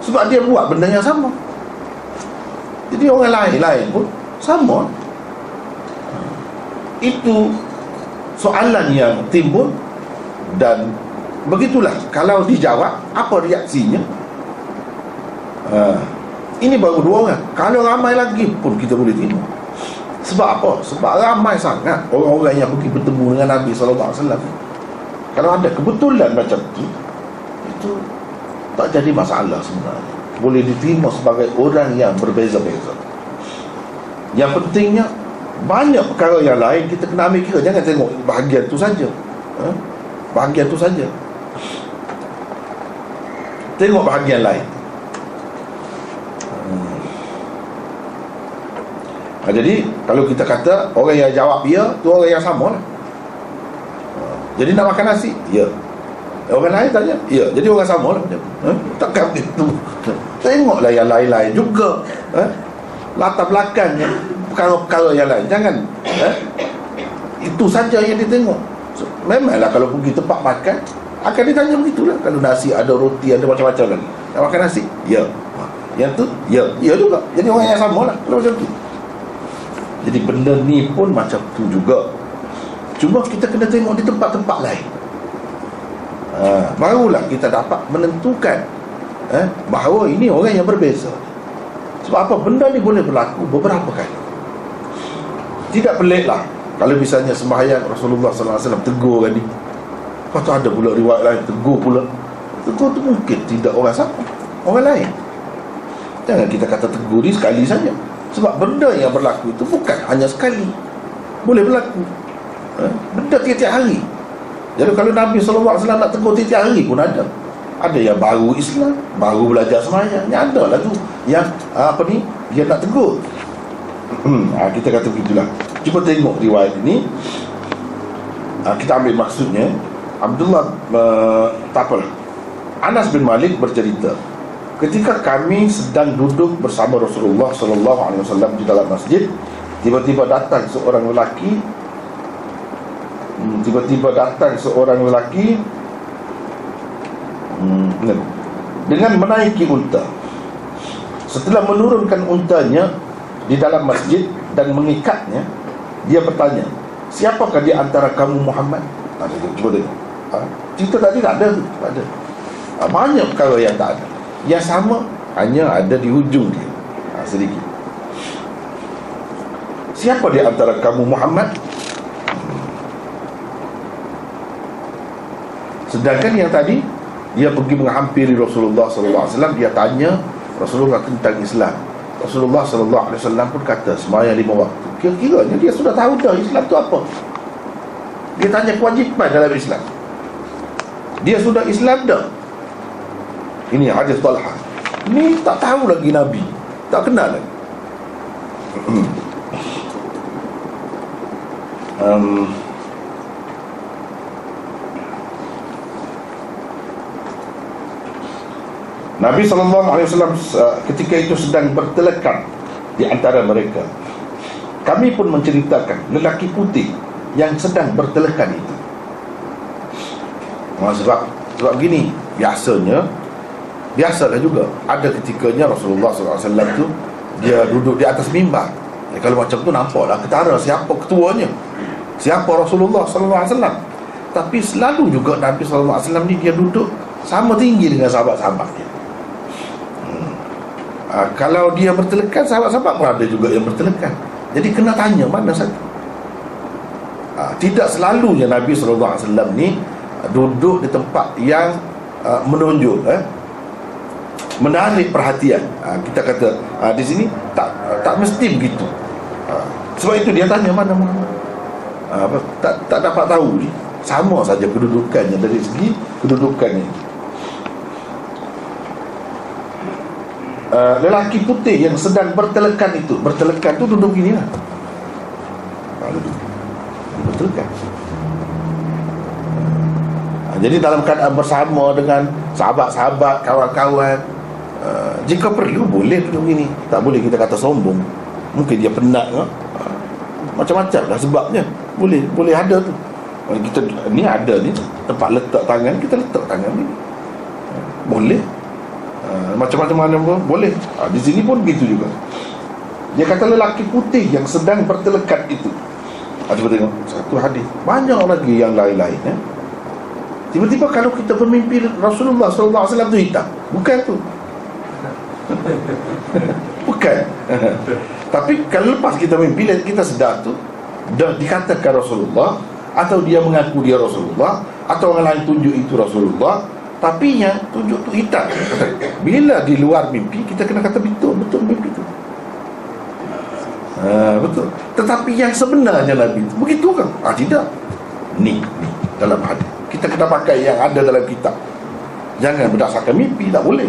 Sebab dia buat benda yang sama. Jadi orang lain pun sama. Itu soalan yang timbul. Dan begitulah, kalau dijawab, apa reaksinya? Ini baru dua orang. Kalau ramai lagi pun kita boleh terima. Sebab apa? Sebab ramai sangat orang-orang yang pergi bertemu dengan Nabi SAW. Kalau ada kebetulan macam tu, itu tak jadi masalah sebenarnya. Boleh diterima sebagai orang yang berbeza-beza. Yang pentingnya, banyak perkara yang lain kita kena ambil kira. Jangan tengok bahagian tu saja. Bahagian tu saja. Tengok bahagian lain. Jadi kalau kita kata orang yang jawab ya, tu orang yang sama lah. Jadi nak makan nasi? Ya. Orang lain tanya? Ya. Jadi orang sama lah. Takkan begitu. Tengoklah yang lain-lain juga. Latar belakangnya, perkara-perkara yang lain. Jangan itu saja yang ditengok. Memanglah kalau pergi tempat makan, akan ditanya begitulah. Kalau nasi ada, roti ada, macam-macam lagi. Nak makan nasi? Ya. Yang tu? Ya. Ya juga. Jadi orang yang sama lah kalau macam tu. Jadi benda ni pun macam tu juga. Cuma kita kena tengok di tempat-tempat lain. Barulah kita dapat menentukan bahawa ini orang yang berbeza. Sebab apa? Benda ni boleh berlaku beberapa kali. Tidak peliklah kalau misalnya sembahyang Rasulullah SAW tegur kan ni. Lepas tu ada pula riwayat lain tegur pula. Tegur tu mungkin tidak orang sama, orang lain. Jangan kita kata tegur ni sekali saja. Sebab benda yang berlaku itu bukan hanya sekali, boleh berlaku benda tiap-tiap hari. Jadi kalau Nabi SAW nak tegur tiap-tiap hari pun ada. Ada yang baru Islam, baru belajar sembahyang, yang ada lah tu yang dia nak tegur. Kita kata begitulah. Cuba tengok riwayat ini. Kita ambil maksudnya. Abdullah tak apalah, Anas bin Malik bercerita, ketika kami sedang duduk bersama Rasulullah SAW di dalam masjid, tiba-tiba datang seorang lelaki. Dengan menaiki unta. Setelah menurunkan untanya di dalam masjid dan mengikatnya, dia bertanya, siapakah di antara kamu Muhammad? Cuba tengok. Cerita tadi tak ada. Banyak perkara yang tak ada. Yang sama hanya ada di hujung dia, sedikit. Siapa di antara kamu Muhammad? Sedangkan yang tadi, dia pergi menghampiri Rasulullah SAW. Dia tanya Rasulullah tentang Islam. Rasulullah SAW pun kata sembahyang 5 waktu. Kira-kiranya dia sudah tahu dah Islam tu apa. Dia tanya kewajipan dalam Islam. Dia sudah Islam dah. Ini hadis Talha. Ini tak tahu lagi Nabi, tak kenal lagi. Nabi SAW ketika itu sedang bertelekan di antara mereka. Kami pun menceritakan lelaki putih yang sedang bertelekan itu. Sebab gini, biasalah juga ada ketikanya Rasulullah SAW tu dia duduk di atas mimbar. Kalau macam tu nampaklah ketara siapa ketuanya, siapa Rasulullah SAW. Tapi selalu juga Nabi SAW ni dia duduk sama tinggi dengan sahabat-sahabat dia. Kalau dia bertelekan, sahabat-sahabat pun ada juga yang bertelekan. Jadi kena tanya mana satu. Tidak selalunya Nabi SAW ni duduk di tempat yang menonjol, menarik perhatian. Kita kata di sini tak mesti begitu. Sebab itu dia tanya mana tak dapat tahu ni. Sama saja kedudukannya dari segi kedudukannya. Lelaki putih yang sedang bertelekan itu, bertelekan tu duduk gini lah. Bertelekan. Jadi dalam keadaan bersama dengan sahabat-sahabat, kawan-kawan, jika perlu boleh duduk gini. Tak boleh kita kata sombong. Mungkin dia penat ke? Macam-macam lah sebabnya. Boleh ada tu. Kita ni ada ni tempat letak tangan, kita letak tangan ni. Boleh. Macam-macam mana pun boleh. Di sini pun begitu juga. Dia kata lelaki putih yang sedang bertelekat itu. Cuba tengok satu hadis. Banyak lagi yang lain-lain. Tiba-tiba kalau kita bermimpi Rasulullah SAW tu hitam. Bukan tu. Bukan. Tapi kalau lepas kita mimpi, kita sedar tu dah dikatakan Rasulullah, atau dia mengaku dia Rasulullah, atau orang lain tunjuk itu Rasulullah, tapi yang tunjuk tu hitam. Bila di luar mimpi, kita kena kata betul mimpi tu. Betul. Tetapi yang sebenarnya Nabi itu begitu kan? Tidak. Ni dalam hadis. Kita kena pakai yang ada dalam kitab. Jangan berdasarkan mimpi, tak boleh.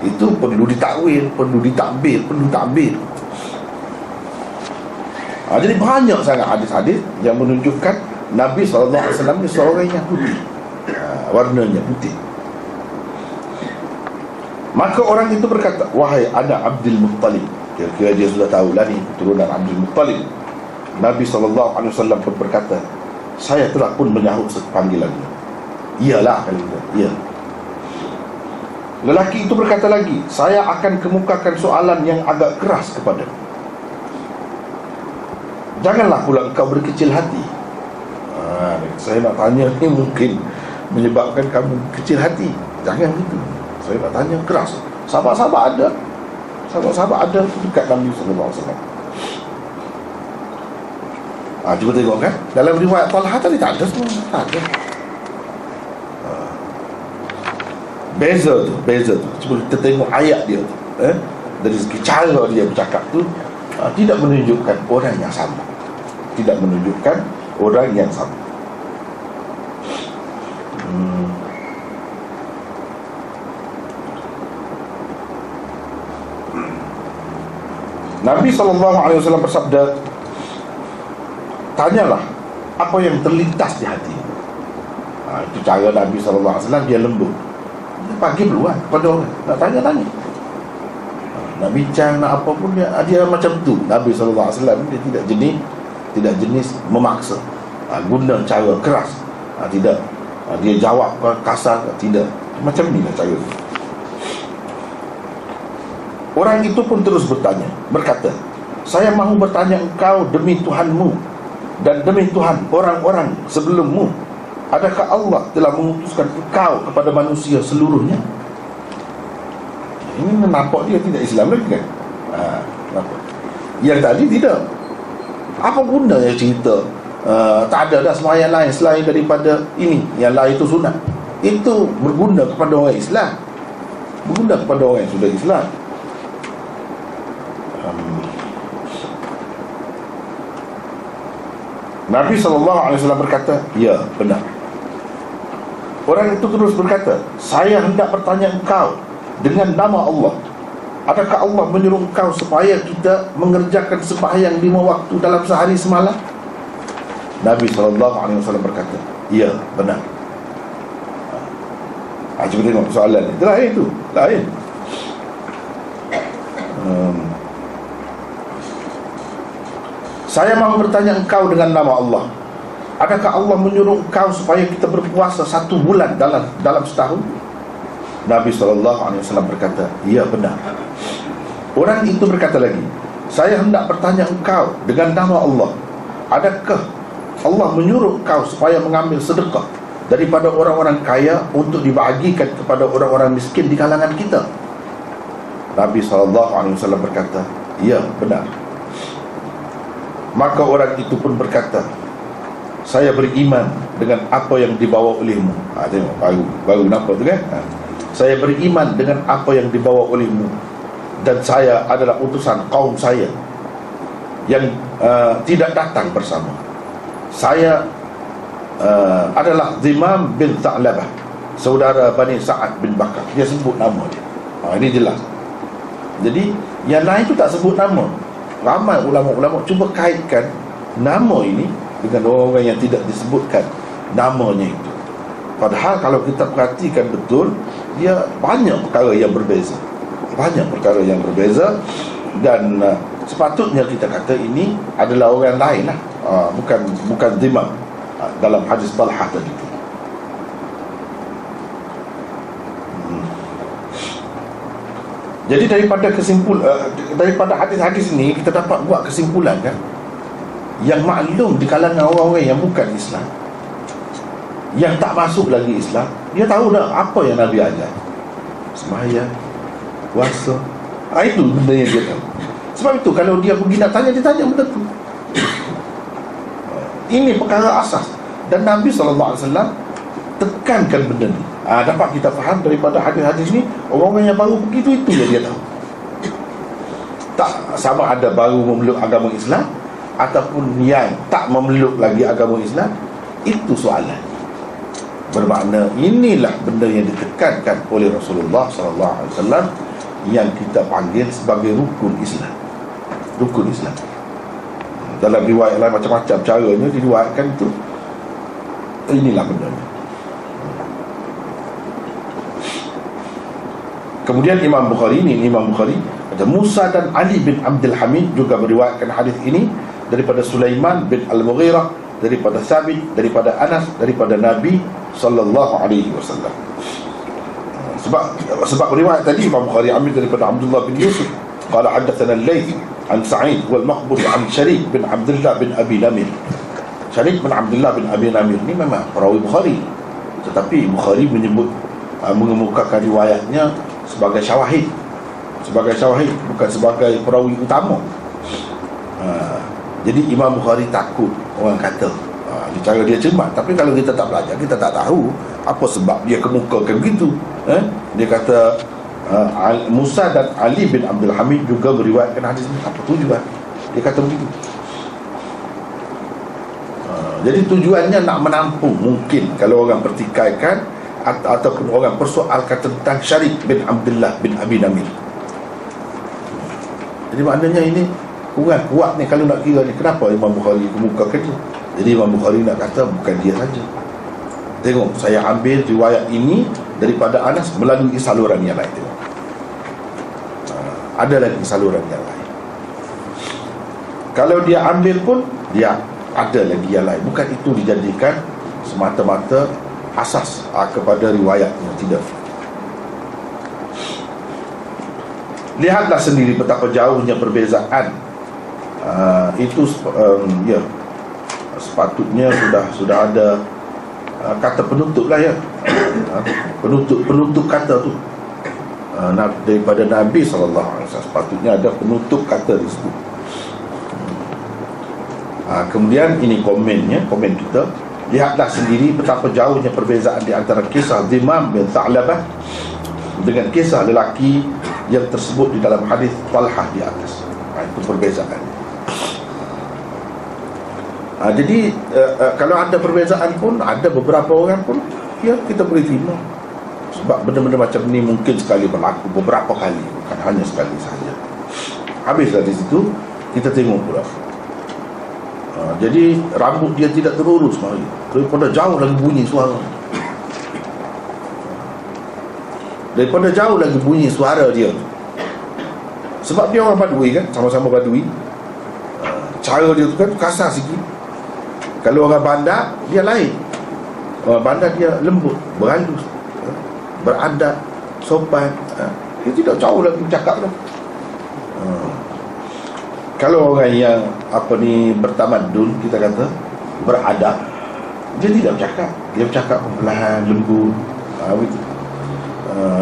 Itu perlu ditakwil, perlu ditakbir, perlu takbir. Jadi banyak sangat hadis-hadis yang menunjukkan Nabi SAW ni seorang yang putih, warnanya putih. Maka orang itu berkata, wahai anak Abdul Muttalib. Kira-kira dia sudah tahulah ni keturunan Abdul Muttalib. Nabi SAW pun berkata, saya telah pun menyahut panggilannya. Iyalah, kali itu. Ya. Lelaki itu berkata lagi, saya akan kemukakan soalan yang agak keras kepada. Janganlah pula engkau berkecil hati. Saya nak tanya ni mungkin menyebabkan kamu kecil hati. Jangan gitu. Saya nak tanya keras. Sahabat-sahabat ada dekat Nabi SAW. Cuba tengok kan, dalam riwayat Talha tadi tak ada semua. Tak ada. Beza tu. Cuba kita tengok ayat dia tu, dari segi cara dia bercakap tu, tidak menunjukkan orang yang sama. Tidak menunjukkan orang yang sama. Nabi SAW bersabda, tanyalah apa yang terlintas di hati. Itu cara Nabi SAW, dia lembut. Dia panggil peluang kepada orang, nak tanya-tanya, nak bincang, nak apa pun dia macam tu. Nabi SAW dia tidak jenis memaksa, guna cara keras, tidak dia jawab kasar, tidak. Macam ni lah cara. Orang itu pun terus berkata, saya mahu bertanya engkau demi Tuhanmu dan demi Tuhan orang-orang sebelummu, adakah Allah telah mengutuskan engkau kepada manusia seluruhnya? Ini nampak dia tidak Islam lagi kan? Nampak. Yang tadi tidak. Apa gunanya cerita tak ada dah sembahyang lain selain daripada ini, yang lain itu sunat. Itu berguna kepada orang Islam, berguna kepada orang yang sudah Islam. Nabi SAW berkata, ya, benar. Orang itu terus berkata, saya hendak bertanya engkau dengan nama Allah, adakah Allah menyuruh engkau supaya kita mengerjakan sembahyang 5 waktu dalam sehari semalam? Nabi SAW berkata, ya, benar. Cuba tengok soalan ni. Itu lain tu. Lain. Saya mahu bertanya engkau dengan nama Allah, adakah Allah menyuruh engkau supaya kita berpuasa 1 bulan dalam setahun? Nabi SAW berkata, ya, benar. Orang itu berkata lagi, saya hendak bertanya engkau dengan nama Allah, adakah Allah menyuruh engkau supaya mengambil sedekah daripada orang-orang kaya untuk dibahagikan kepada orang-orang miskin di kalangan kita? Nabi SAW berkata, ya, benar. Maka orang itu pun berkata, saya beriman dengan apa yang dibawa olehmu. Tengok, baru nampak tu kan? Saya beriman dengan apa yang dibawa olehmu, dan saya adalah utusan kaum saya yang tidak datang bersama. Saya adalah Zimam bin Tha'labah, saudara Bani Sa'ad bin Bakar. Dia sebut nama dia. Ini jelas. Jadi yang lain tu tak sebut nama. Ramai ulama-ulama cuba kaitkan nama ini dengan orang-orang yang tidak disebutkan namanya itu. Padahal kalau kita perhatikan betul, dia banyak perkara yang berbeza. Banyak perkara yang berbeza. Dan sepatutnya kita kata ini adalah orang lain lah, bukan Zimam dalam hadis Talhah tadi. Jadi daripada hadis-hadis ini kita dapat buat kesimpulan kan, yang maklum di kalangan orang-orang yang bukan Islam, yang tak masuk lagi Islam, dia tahu dah apa yang Nabi ajar. Sembahyang, puasa, itu benda yang dia tahu. Sebab itu kalau dia pergi nak tanya, dia tanya benda tu. Ini perkara asas. Dan Nabi SAW tekankan benda ni. Dapat kita faham daripada hadis-hadis ni, orang-orang yang baru begitu, itu yang dia tahu. Tak sama ada baru memeluk agama Islam ataupun yang tak memeluk lagi agama Islam, itu soalan. Bermakna inilah benda yang ditekankan oleh Rasulullah SAW, yang kita panggil sebagai rukun Islam. Rukun Islam. Dalam riwayat lain macam-macam caranya diriwayatkan itu. Inilah benda. Kemudian Imam Bukhari ada Musa dan Ali bin Abdul Hamid juga meriwayatkan hadis ini daripada Sulaiman bin Al-Mughirah, daripada Thabit, daripada Anas, daripada Nabi sallallahu alaihi wasallam. Sebab riwayat tadi Imam Bukhari ambil daripada Abdullah bin Yusuf, qala hadatsana al-Layth an Sa'id wal Maqburi an Sharik bin Abdullah bin Abi Namir. Sharik bin Abdullah bin Abi Namir ni memang perawi Bukhari, tetapi Bukhari mengemukakan riwayatnya sebagai syawahid, bukan sebagai perawi utama. Jadi Imam Bukhari takut orang kata cara dia cermat, tapi kalau kita tak belajar, kita tak tahu apa sebab dia kemukakan begitu. Dia kata Musa dan Ali bin Abdul Hamid juga meriwayatkan hadis ini. Apa tujuan dia kata begitu? Jadi tujuannya nak menampung, mungkin kalau orang pertikaikan ataupun orang persoalkan tentang Syarik bin Abdullah bin Abi Namir. Jadi maknanya ini kurang kuat ni kalau nak kira ni. Kenapa Imam Bukhari kemukakan dia? Jadi Imam Bukhari nak kata bukan dia saja. Tengok, saya ambil riwayat ini daripada Anas melalui saluran yang lain. Tengok, ada lagi saluran yang lain. Kalau dia ambil pun, dia ada lagi yang lain. Bukan itu dijadikan semata-mata asas kepada riwayatnya. Tidak. Lihatlah sendiri betapa jauhnya perbezaan. Itu sepatutnya sudah ada kata penutup lah ya. Penutup kata tu daripada Nabi SAW. Sepatutnya ada penutup kata di situ. Kemudian ini komen kita. Lihatlah sendiri betapa jauhnya perbezaan di antara kisah Zimam bin Tha'labah dengan kisah lelaki yang tersebut di dalam hadis Talhah di atas. Itu perbezaan. Jadi kalau ada perbezaan pun, ada beberapa orang pun, ya kita boleh terima. Sebab benda-benda macam ni mungkin sekali berlaku, beberapa kali, bukan hanya sekali saja. Habis dari situ, kita tengok pula. Jadi rambut dia tidak terurus mari. Daripada jauh lagi bunyi suara. Daripada jauh lagi bunyi suara dia. Sebab dia orang Badui kan, sama-sama Badui. Cara dia tu kan kasar sikit. Kalau orang bandar, dia lain. Orang bandar dia lembut, berhalus, beradab, sopan. Dia tidak jauh lagi bercakap dah. Kalau orang yang bertamadun, kita kata beradab, dia tidak bercakap. Dia bercakap perlahan, lembut.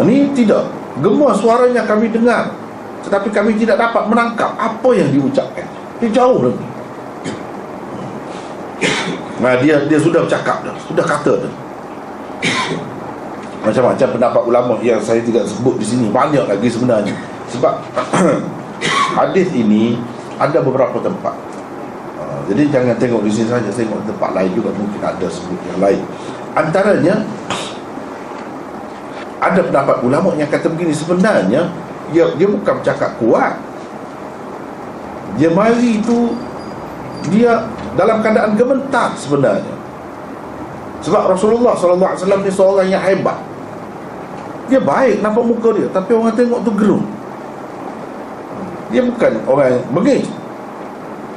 Ni tidak. Gemar suaranya kami dengar, tetapi kami tidak dapat menangkap apa yang diucapkan. Dia jauh lagi. Dia sudah bercakap dah, sudah kata dah. Macam-macam pendapat ulama yang saya tidak sebut di sini, banyak lagi sebenarnya. Sebab hadis ini ada beberapa tempat. Jadi jangan tengok di sini saja, tengok tempat lain juga mungkin ada sebut yang lain. Antaranya ada pendapat ulama yang kata begini, sebenarnya dia bukan bercakap kuat. Dia mari itu dia dalam keadaan gemetar sebenarnya. Sebab Rasulullah SAW ni seorang yang hebat. Dia baik nampak muka dia, tapi orang tengok tu gerung. Dia bukan orang yang bengis,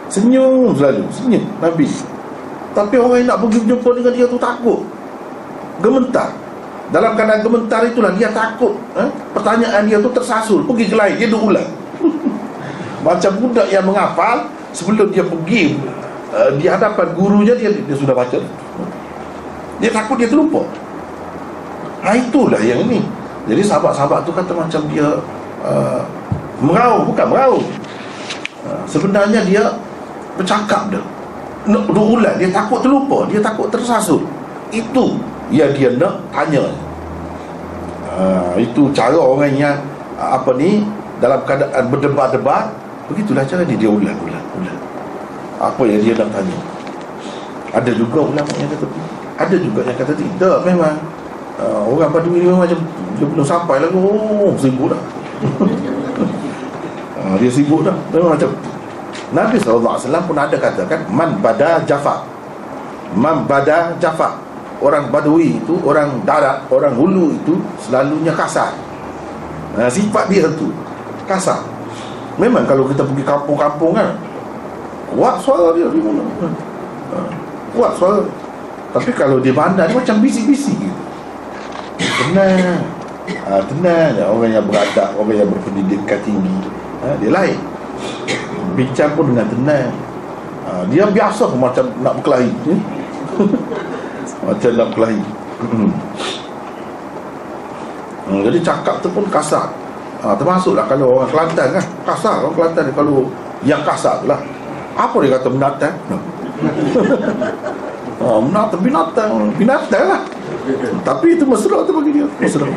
senyum selalu, senyum Nabi. Tapi orang yang nak pergi berjumpa dengan dia tu takut, gementar. Dalam keadaan gementar itulah dia takut, pertanyaan dia tu tersasul, pergi ke lain, dia duk ulang. Macam budak yang menghafal, sebelum dia pergi di hadapan gurunya, dia sudah baca. Dia takut dia terlupa. Itulah yang ini. Jadi sahabat-sahabat tu kata macam dia meraung, bukan meraung. Sebenarnya dia bercakap dah, nak berulang. Dia takut terlupa, dia takut tersasul. Itu yang dia nak tanya. Itu cara orang yang dalam keadaan berdebat-debat. Begitulah cara dia ulang. Apa yang dia nak tanya. Ada juga ulama yang kata, ada juga yang kata tidak, memang orang Badui ni memang macam dia belum sampai lagi, sibuk dah. Dia sibuk dah, memang macam Nabi SAW pun ada katakan, man bada jafa. Orang Badui itu, orang darat, orang hulu itu selalunya kasar. Sifat dia tu kasar. Memang kalau kita pergi kampung-kampung kan, kuat suara dia di mana, kuat suara. Tapi kalau dia bandar, dia macam bisik-bisik gitu. Tenang, tenang. Orang yang beradab, orang yang berpendidikan tinggi, dia lain. Bincang pun dengan tenang. Dia biasa pun macam nak berkelahi. Macam nak berkelahi. Jadi cakap tu pun kasar. Termasuklah kalau orang Kelantan kan, kasar. Orang Kelantan ni kalau yang kasar tu lah. Apa dia kata binatang? Binatang lah. Tapi itu mesra tu bagi dia, mesra.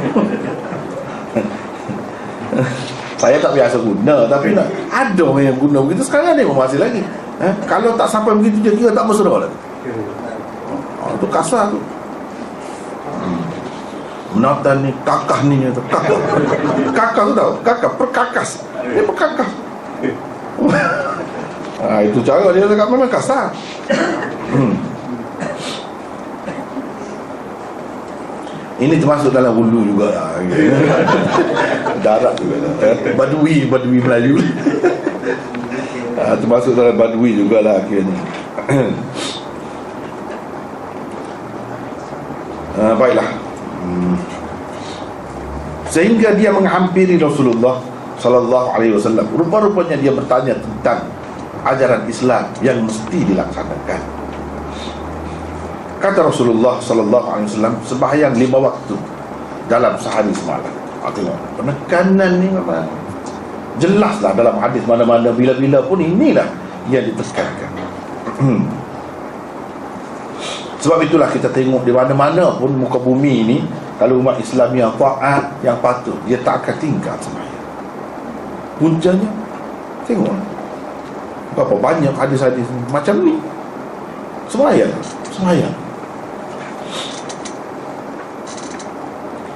Saya tak biasa guna, tapi ada orang yang guna begitu. Sekarang ada yang masih lagi. Kalau tak sampai begitu, dia kira tak mesra lagi. Itu kasar tu. Binatang ni, kakah ni, kakah tu tahu, kakah perkakas. Dia perkakas. Itu cara dia cakap, memang kasar. Ini termasuk dalam hulu juga lah. Darat juga lah. Badui Melayu. Termasuk dalam Badui jugalah akhirnya. Baiklah. Sehingga dia menghampiri Rasulullah sallallahu alaihi wasallam. Rupa-rupanya dia bertanya tentang ajaran Islam yang mesti dilaksanakan. Kata Rasulullah sallallahu alaihi wasallam, sembahyang 5 waktu dalam sehari semalam. Tengok, penekanan ni memang jelaslah dalam hadis mana-mana, bila-bila pun inilah yang ditekankan. Sebab itulah kita tengok di mana-mana pun muka bumi ini, kalau umat Islam yang taat, yang patuh, dia tak akan tinggal sembahyang. Puncanya tengok berapa banyak hadis-hadis macam ni. Sembahyang.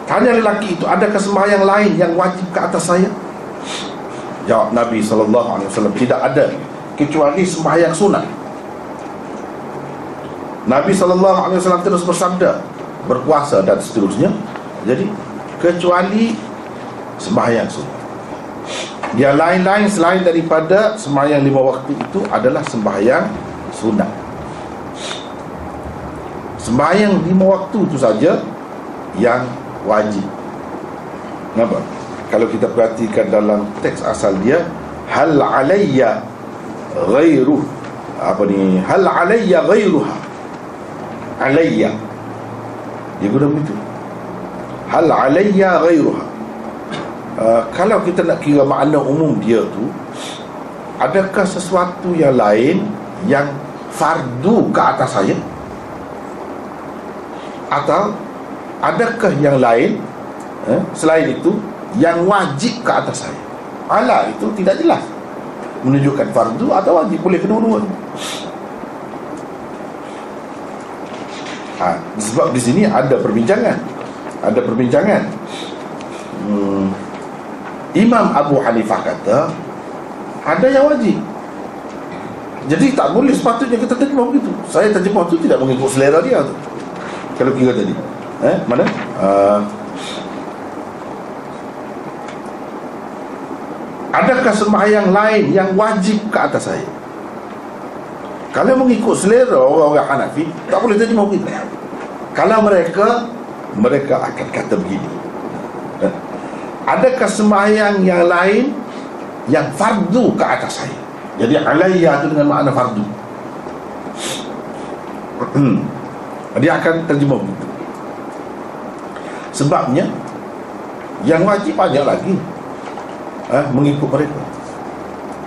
Tanya lelaki itu, adakah sembahyang lain yang wajib ke atas saya? Jawab Nabi SAW, tidak ada kecuali sembahyang sunat. Nabi SAW terus bersabda, berpuasa dan seterusnya. Jadi kecuali sembahyang sunat. Yang lain-lain selain daripada sembahyang 5 waktu itu adalah sembahyang sunat. Sembahyang 5 waktu itu saja yang wajib. Kenapa? Kalau kita perhatikan dalam teks asal dia, hal alayya ghairuh, hal alayya ghairuha. Alayya, dia guna begitu, hal alayya ghairuha. Kalau kita nak kira makna umum dia tu, adakah sesuatu yang lain yang fardu ke atas saya, atau adakah yang lain selain itu yang wajib ke atas saya? Ala itu tidak jelas menunjukkan fardu atau wajib, boleh kedua-dua. Sebab di sini ada perbincangan. Imam Abu Hanifah kata ada yang wajib. Jadi tak boleh sepatutnya kita terjemah begitu. Saya terjemah tu tidak mengikut selera dia tu. Kalau kira tadi mana? Adakah sembahyang lain yang wajib ke atas saya? Kalau mengikut selera orang-orang Hanafi, tak boleh terjemah begitu. Kalau mereka akan kata begini, adakah sembahyang yang lain yang fardu ke atas saya? Jadi alayya itu dengan makna fardu. Dia akan terjemah begitu. Sebabnya yang wajib banyak lagi, mengikut mereka.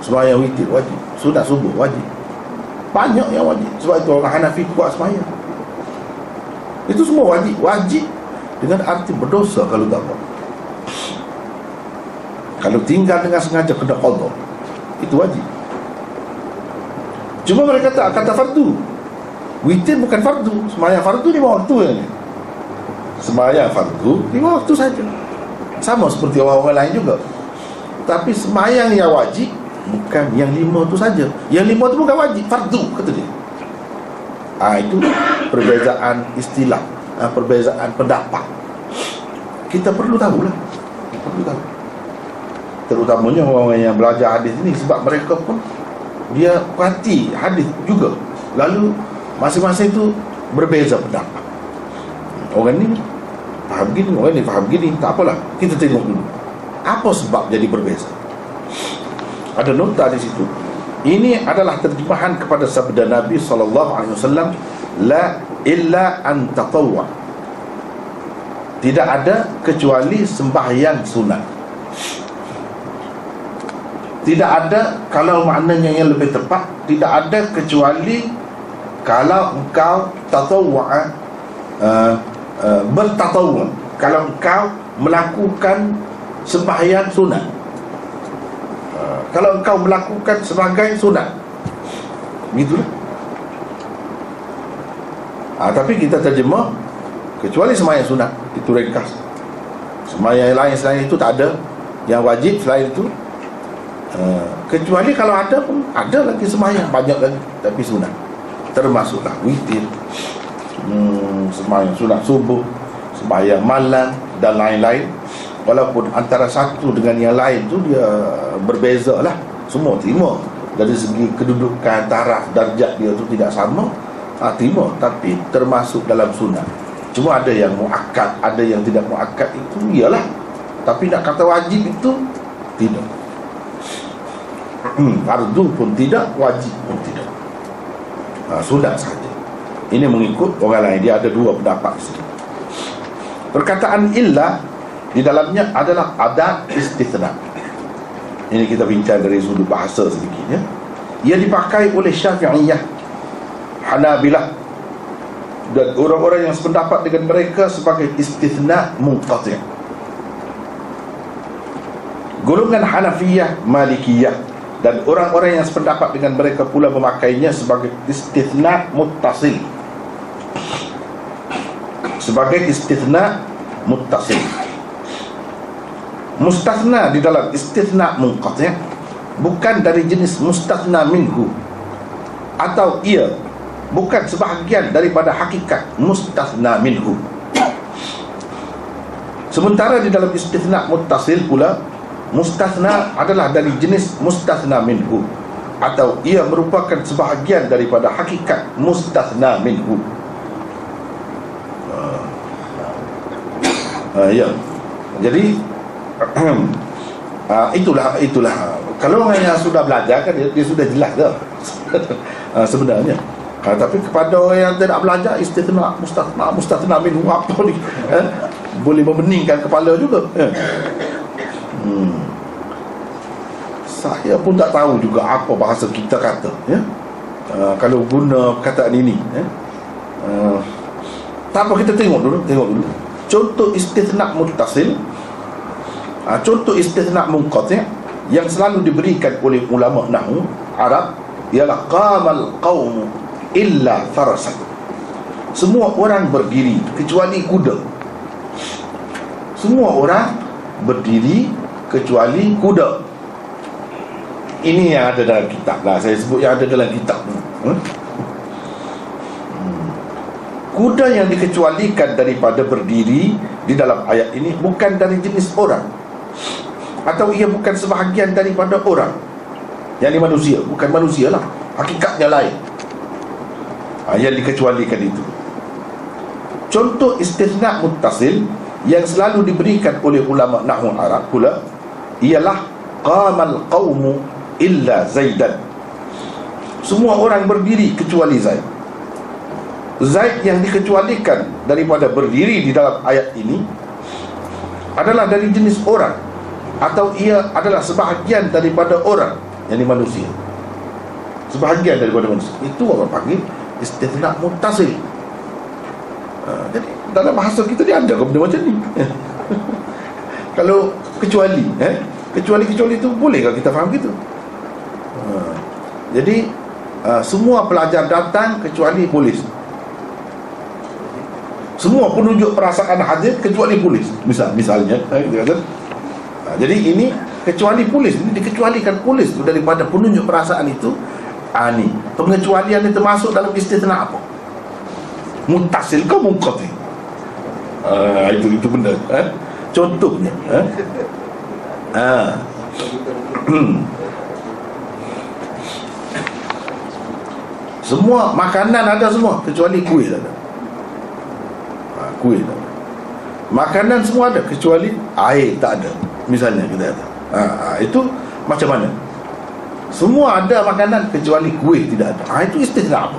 Sembahyang witir wajib, sunat subuh wajib, banyak yang wajib. Sebab itu orang Hanafi kuat sembahyang. Itu semua wajib. Wajib dengan arti berdosa kalau tak buat. Kalau tinggal dengan sengaja kena qadha, itu wajib. Cuma mereka tak kata fardu. Witir bukan fardu. Sembahyang fardu 5 waktu ni. Sembahyang fardu 5 waktu saja, sama seperti orang-orang lain juga. Tapi sembahyang yang wajib bukan yang 5 tu saja. Yang 5 tu bukan wajib, fardu kata dia. Itu perbezaan istilah, perbezaan pendapat. Kita perlu tahulah. Terutamanya orang yang belajar hadis ini, sebab mereka pun dia perhati hadis juga. Lalu masing-masing itu berbeza pendapat. Orang ni faham gini, orang ni faham gini. Tak apalah, kita tengok dulu apa sebab jadi berbeza. Ada nota di situ. Ini adalah terjemahan kepada sabda Nabi SAW, la illa an tatawwa, tidak ada kecuali sembahyang sunat. Tidak ada, kalau maknanya yang lebih tepat, tidak ada kecuali kalau engkau tatawwa, bertatawwa, kalau engkau melakukan sembahyang sunat, kalau engkau melakukan sebagai sunat, begitulah. Tapi kita terjemah kecuali sembahyang sunat, itu ringkas. Sembahyang lain selain itu tak ada. Yang wajib selain itu, kecuali kalau ada pun ada lagi sembahyang banyak lagi, tapi sunat. Termasuklah witir, sembahyang sunat subuh, sembahyang malam dan lain-lain. Walaupun antara satu dengan yang lain tu dia berbeza lah, semua terima. Dari segi kedudukan, taraf, darjat dia tu tidak sama, terima, tapi termasuk dalam sunat. Cuma ada yang muakkad, ada yang tidak muakkad, itu iyalah. Tapi nak kata wajib itu tidak. Fardu pun tidak, wajib pun tidak. Sunat saja. Ini mengikut orang lain. Dia ada dua pendapat di sini. Perkataan illa di dalamnya adalah adat istithna. Ini kita bincang dari sudut bahasa sedikit ya. Ia dipakai oleh Syafi'iyah, Hanabilah dan orang-orang yang sependapat dengan mereka sebagai istithna munqati'. Golongan Hanafiyah, Malikiyah Dan orang-orang yang sependapat dengan mereka pula memakainya sebagai istithna muttasil. Sebagai istithna muttasil. Mustathna di dalam istithna munqati' bukan dari jenis mustathna minhu, atau ia bukan sebahagian daripada hakikat mustathna minhu. Sementara di dalam istithna muttasil pula, mustathna adalah dari jenis mustathna minhu, atau ia merupakan sebahagian daripada hakikat mustathna minhu. Ya. Jadi itulah kalau orang yang sudah belajar kan dia sudah jelas dah sebenarnya. Tapi kepada orang yang tidak belajar, istithna mustathna minhu apa ni, boleh membeningkan kepala juga. Saya pun tak tahu juga apa bahasa kita kata, ya. Kalau guna perkataan ini, tak apa, kita tengok dulu. Contoh istithna muttasil, contoh istithna munqati' yang selalu diberikan oleh ulama nahwu Arab ialah qamal qaum illa farasan. Semua orang berdiri kecuali kuda. Semua orang berdiri kecuali kuda. Ini yang ada dalam kitab lah. Saya sebut yang ada dalam kitab. Kuda yang dikecualikan daripada berdiri di dalam ayat ini bukan dari jenis orang, atau ia bukan sebahagian daripada orang, yang ini manusia, bukan manusia lah, hakikatnya lain. Yang dikecualikan itu. Contoh istithna muttasil yang selalu diberikan oleh ulama nahwu Arab pula ialah qamal qaumu illa Zaidan. Semua orang berdiri kecuali Zaid. Zaid yang dikecualikan daripada berdiri di dalam ayat ini adalah dari jenis orang, atau ia adalah sebahagian daripada orang, yakni manusia. Sebahagian daripada manusia. Itu orang panggil istithna muttasil. Jadi dalam bahasa kita dia ada benda macam ni. Kalau kecuali kecuali itu bolehkah kita faham gitu? Jadi semua pelajar datang kecuali polis. Semua penunjuk perasaan hadir kecuali polis, misalnya jadi ini kecuali polis, ini dikecualikan polis itu daripada penunjuk perasaan itu. Ni pengecualian itu termasuk dalam istithna apa? Muttasil ke munqati? Itu benda. Contohnya semua makanan ada semua kecuali kuih tak ada. Kuih tak ada. Makanan semua ada kecuali air tak ada, misalnya kita kata. Itu macam mana? Semua ada makanan kecuali kuih tidak ada. Itu istithna apa?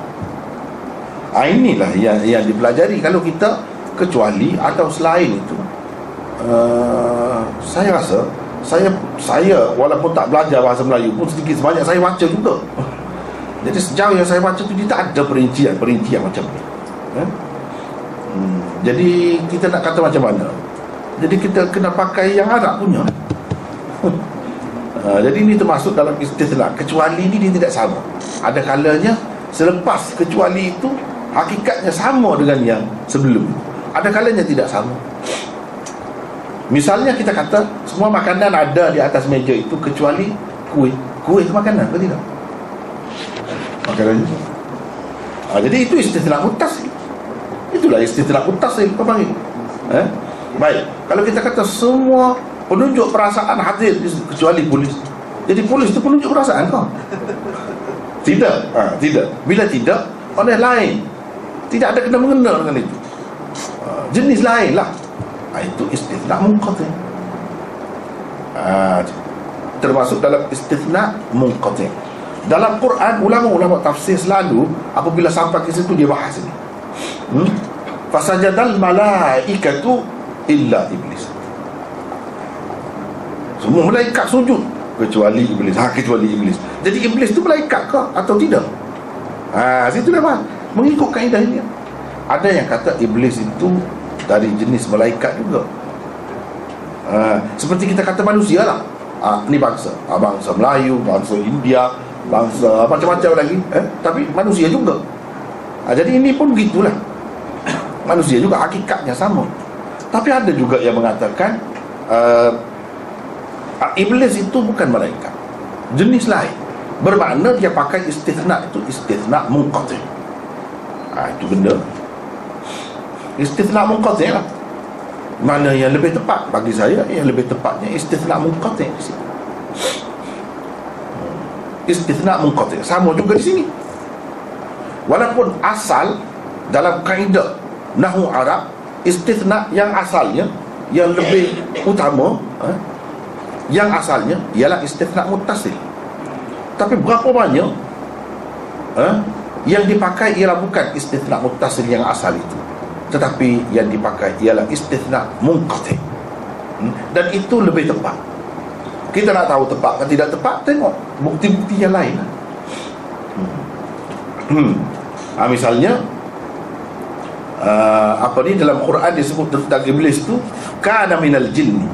Inilah yang dipelajari. Kalau kita kecuali atau selain itu, saya rasa saya walaupun tak belajar bahasa Melayu pun sedikit sebanyak saya baca juga. Jadi sejauh yang saya baca tu dia tak ada perincian macam ni. Jadi kita nak kata macam mana? Jadi kita kena pakai yang Arab punya. Jadi ini termasuk dalam istithna. Kecuali ini dia tidak sama. Ada kalanya selepas kecuali itu hakikatnya sama dengan yang sebelum. Ada kalanya tidak sama. Misalnya kita kata semua makanan ada di atas meja itu kecuali kuih. Kuih itu makanan, betul tak? Makanannya. Jadi itu istithna muttasil. Itulah istithna muttasil apa panggil? Baik. Kalau kita kata semua penunjuk perasaan hadir kecuali polis, jadi polis itu penunjuk perasaan kau? Tidak. Tidak. Bila tidak, orang lain tidak ada kena mengena dengan itu. Jenis lain lah. Itu istithna munqati. Termasuk dalam istithna munqati. Dalam Quran, ulama-ulama tafsir selalu apabila sampai ke situ dia bahas ini. Fasajadal malaikatu illa iblis. Semua malaikat sujud kecuali iblis. Kecuali iblis. Jadi iblis itu malaikat ke atau tidak? Situ dah bang. Mengikut kaedah ini. Ada yang kata iblis itu dari jenis malaikat juga. Seperti kita kata manusia lah. Ni bangsa, bangsa Melayu, bangsa India, bangsa macam-macam lagi, tapi manusia juga. Jadi ini pun begitulah, manusia juga hakikatnya sama. Tapi ada juga yang mengatakan iblis itu bukan malaikat, jenis lain. Bermakna dia pakai istithna, itu istithna munqati'. Itu benda istithna munqati' lah. Mana yang lebih tepat bagi saya, yang lebih tepatnya istithna munqati'. Istithna munqati' sama juga di sini. Walaupun asal dalam kaedah nahwu Arab, istithna yang asalnya, yang lebih utama, yang asalnya ialah istithna muttasil. Tapi berapa banyak yang dipakai ialah bukan istithna muttasil yang asal itu, tetapi yang dipakai ialah istithna munqati'. Dan itu lebih tepat. Kita nak tahu tepat atau tidak tepat, tengok bukti-bukti yang lain. Misalnya dalam Quran disebut tentang iblis tu, kana minal jinni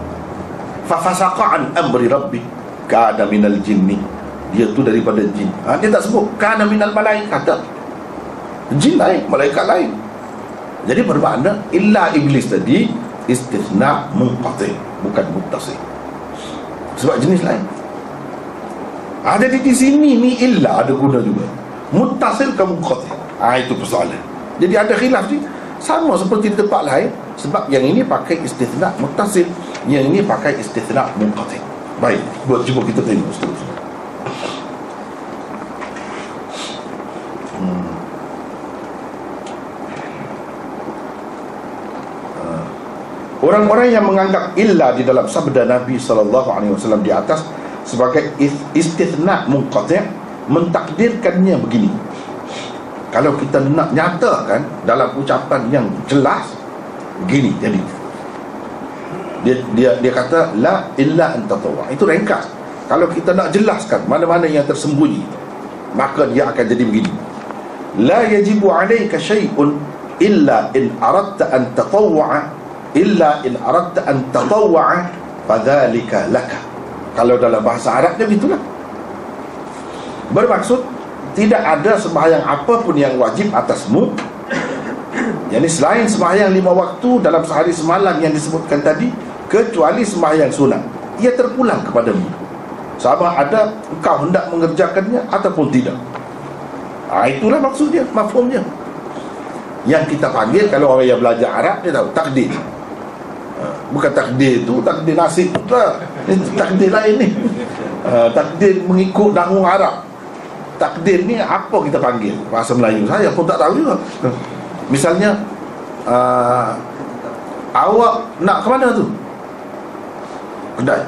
fa fasaqa an amri rabbi. Kana minal jinni, dia tu daripada jin. Dia tak sebut kana minal malaikat. Jin lain, malaikat lain. Jadi bermakna illa iblis tadi istithna munqati', bukan muttasil, sebab jenis lain. Jadi di sini ni illa ada guna juga, muttasil ke munqati'. Itu persoalan. Jadi ada khilaf ni, sama seperti di tempat lain, sebab yang ini pakai istithna muttasil, yang ini pakai istithna munqati'. Baik, cuba kita tengok seterusnya. Orang-orang yang menganggap illa di dalam sabda Nabi SAW di atas sebagai istithna munqati', mentakdirkannya begini. Kalau kita nak nyatakan dalam ucapan yang jelas, begini jadi. Dia kata la illa an tatawwa. Itu ringkas. Kalau kita nak jelaskan mana-mana yang tersembunyi, maka dia akan jadi begini. La yajibu 'alaika syai'un illa in aradta an tatawwa, illa in aradta an tatawwa fadzalika laka. Kalau dalam bahasa Arabnya begitulah. Bermaksud tidak ada sembahyang apapun yang wajib atasmu, yakni selain sembahyang 5 waktu dalam sehari semalam yang disebutkan tadi, kecuali sembahyang sunat. Ia terpulang kepadamu, sama ada engkau hendak mengerjakannya ataupun tidak. Itulah maksudnya, mafhumnya. Yang kita panggil, kalau orang yang belajar Arab, dia tahu takdir. Bukan takdir tu takdir nasib lah, takdir lain ni. Takdir mengikut nahwu Arab. Takdir ni apa kita panggil? Bahasa Melayu saya pun tak tahu juga. Misalnya awak nak ke mana tu? Kedai.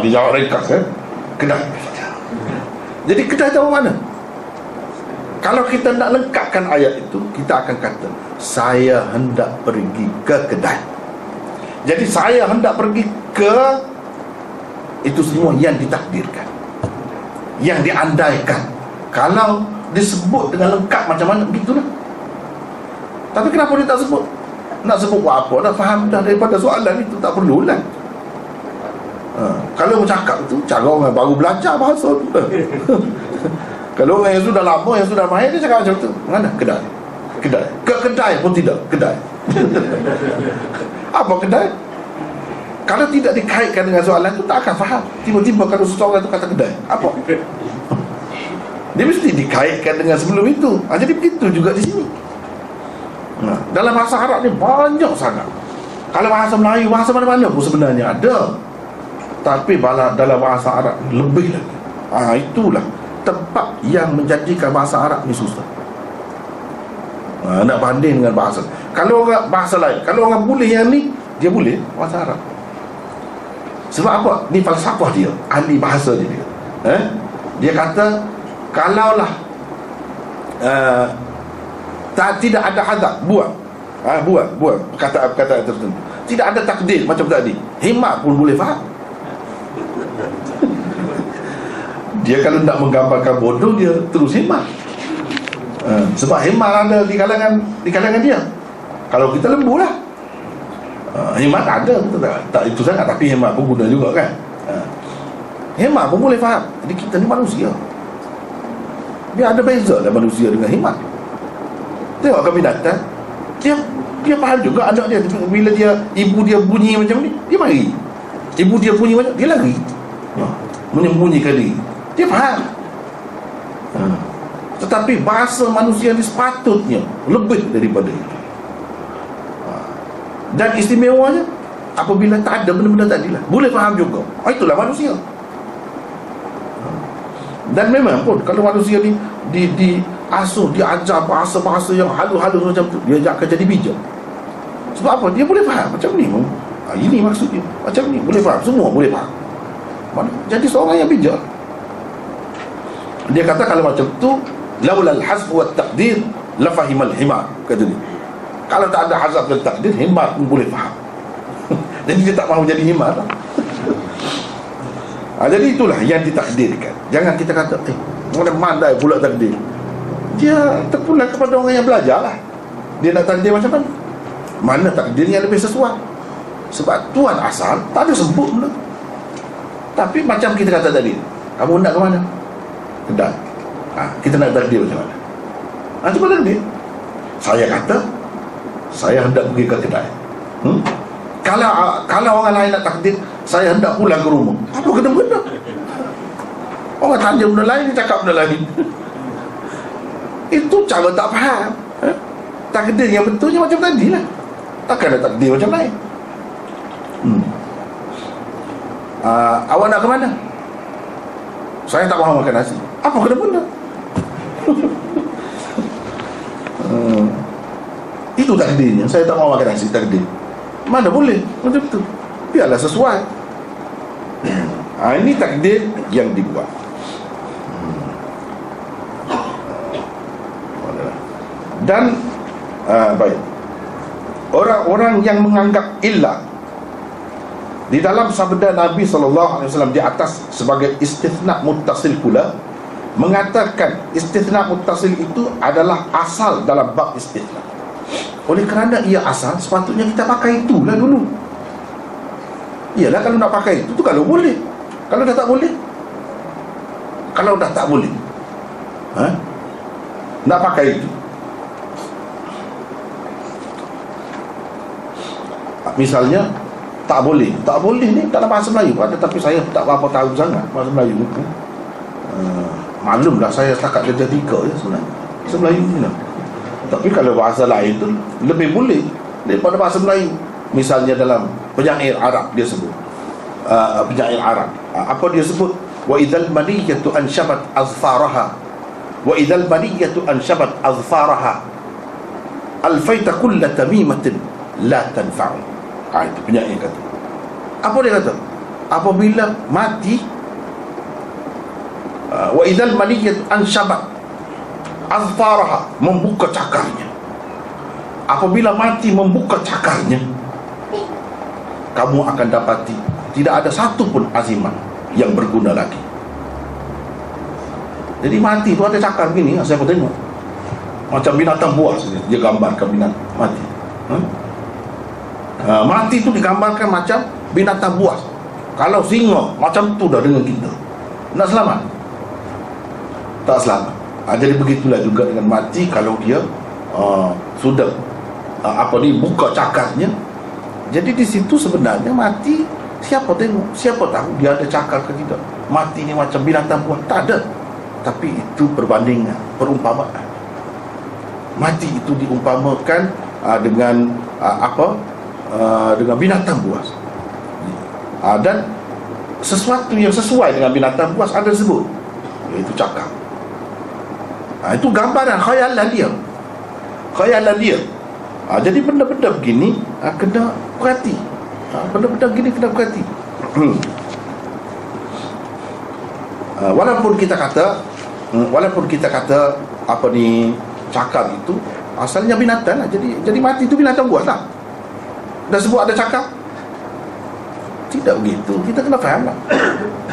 Dia jawab ringkas, kedai. Jadi kedai tahu mana? Kalau kita nak lengkapkan ayat itu, kita akan kata saya hendak pergi ke kedai. Jadi saya hendak pergi ke, itu semua yang ditakdirkan, yang diandaikan. Kalau disebut dengan lengkap macam mana, begitulah. Tapi kenapa dia tak sebut? Nak sebut buat apa? Dah faham dah daripada soalan itu, tak perlulah. Kalau bercakap itu cara orang baru belajar bahasa tu. Kalau orang yang sudah lama, yang sudah mahir, dia cakap macam tu. Mana? Kedai. Kedai. Ke kedai pun tidak. Kedai. Apa kedai? Kalau tidak dikaitkan dengan soalan itu, tak akan faham. Tiba-tiba kalau seseorang itu kata kedai, apa? Dia mesti dikaitkan dengan sebelum itu. Jadi begitu juga di sini. Dalam bahasa Arab ni banyak sangat. Kalau bahasa Melayu, bahasa mana-mana pun sebenarnya ada. Tapi dalam bahasa Arab lebih lagi. Itulah tempat yang menjadikan bahasa Arab ni susah. Nak banding dengan bahasa. Kalau orang bahasa lain, kalau orang boleh yang ni, dia boleh bahasa Arab. Sebab apa? Ni falsafah dia, ahli bahasa dia. Dia kata kalaulah tidak ada hadap, buang perkataan tertentu, tidak ada takdir macam tadi, himar pun boleh faham. Dia kalau nak menggambarkan bodoh, dia terus himar. Sebab himar ada di kalangan dia. Kalau kita lembu lah, himar ada, tak itu sangat, tapi himar pun guna juga kan. Hemar pun boleh faham. Jadi kita ni manusia. Dia ada beza lah manusia dengan hemar. Tengok ke binatang, dia faham juga anak dia. Bila ibu dia bunyi macam ni, dia mari. Ibu dia bunyi macam, dia lari, menyembunyikan diri. Dia faham. Tetapi bahasa manusia ni sepatutnya lebih daripada itu. Dan istimewanya, apabila tak ada benda-benda tadi lah, boleh faham juga. Itulah manusia. Dan memang pun kalau manusia ni diasuh, diajar bahasa-bahasa yang halus-halus macam tu, dia akan jadi bijak. Sebab apa? Dia boleh faham macam ni. Ini maksudnya macam ni, boleh faham. Semua boleh faham. Jadi seorang yang bijak. Dia kata kalau macam tu, laulal hazf wa taqdir la fahimal himar, kata dia. Kalau tak ada hazf dan takdir, himar pun boleh faham. Jadi dia tak mahu jadi himar lah. Jadi itulah yang ditakdirkan. Jangan kita kata mana mandai pula takdir. Dia terpulang kepada orang yang belajar lah. Dia nak takdir macam mana? Mana takdir yang lebih sesuai. Sebab Tuhan asal tak ada sebut pula. Tapi macam kita kata tadi, kamu nak ke mana? Kedai. Kita nak takdir macam mana? Cuba takdir. Saya kata saya hendak pergi ke kedai. Kalau orang lain nak takdir, saya hendak pulang ke rumah. Apa kena-kena? Orang tanya benda lain, dia cakap benda lain. Itu cara tak faham. Takdir yang betulnya macam tadi lah. Takkan ada takdir macam lain. Awak nak ke mana? Saya tak mahu makan nasi. Apa kena-kena? Itu takdirnya. Saya tak mahu makan nasi, takdir. Mana boleh macam tu. Biarlah sesuai. Ini takdir yang dibuat. Dan baik, orang-orang yang menganggap illah di dalam sabda Nabi SAW di atas sebagai istithna muttasil pula, mengatakan istithna muttasil itu adalah asal dalam bab istithna. Oleh kerana ia asal, sepatutnya kita pakai itulah dulu. Iyalah, kalau nak pakai itu tu kalau boleh. Kalau dah tak boleh, nak pakai itu. Misalnya tak boleh ni dalam bahasa Melayu ada, tapi saya tak berapa tahu sangat bahasa Melayu. Maklumlah saya setakat darjah 3 je sebenarnya bahasa Melayu ni lah. Tapi kalau bahasa lain tu lebih boleh daripada bahasa Melayu. Misalnya dalam penyair Arab dia sebut, penyair Arab, apa dia sebut? Wa idzal maniyatu anshabat azfaraha, wa idzal maniyatu anshabat azfaraha alfaita kull tamimatin la tanfa'u. Itu penyair kata. Apa dia kata? Apabila mati, wa idzal maniyatu anshabat azfaraha, membuka cakarnya. Apabila mati membuka cakarnya, kamu akan dapati tidak ada satu pun azimat yang berguna lagi. Jadi mati tu ada cakar begini, saya pun tengok macam binatang buas. Dia gambarkan binatang mati. Mati tu digambarkan macam binatang buas. Kalau singa macam tu dah dengan kita, nak selamat? Tak selamat. Jadi begitulah juga dengan mati. Kalau dia sudah buka cakarnya, jadi di situ sebenarnya mati, siapa tengok, siapa tahu dia ada cakar ke tidak. Mati ni macam binatang buas, tak ada. Tapi itu perbandingan, perumpamaan. Mati itu diumpamakan dengan dengan binatang buas. Dan sesuatu yang sesuai dengan binatang buas ada sebut, iaitu cakar. Itu gambaran khayalan dia. Jadi benda-benda begini kena perhati. Benda-benda begini kena perhati. Walaupun kita kata apa ni, cakar itu asalnya binatang lah. Jadi mati itu binatang buas lah. Dah sebut ada cakar? Tidak begitu. Kita kena faham lah.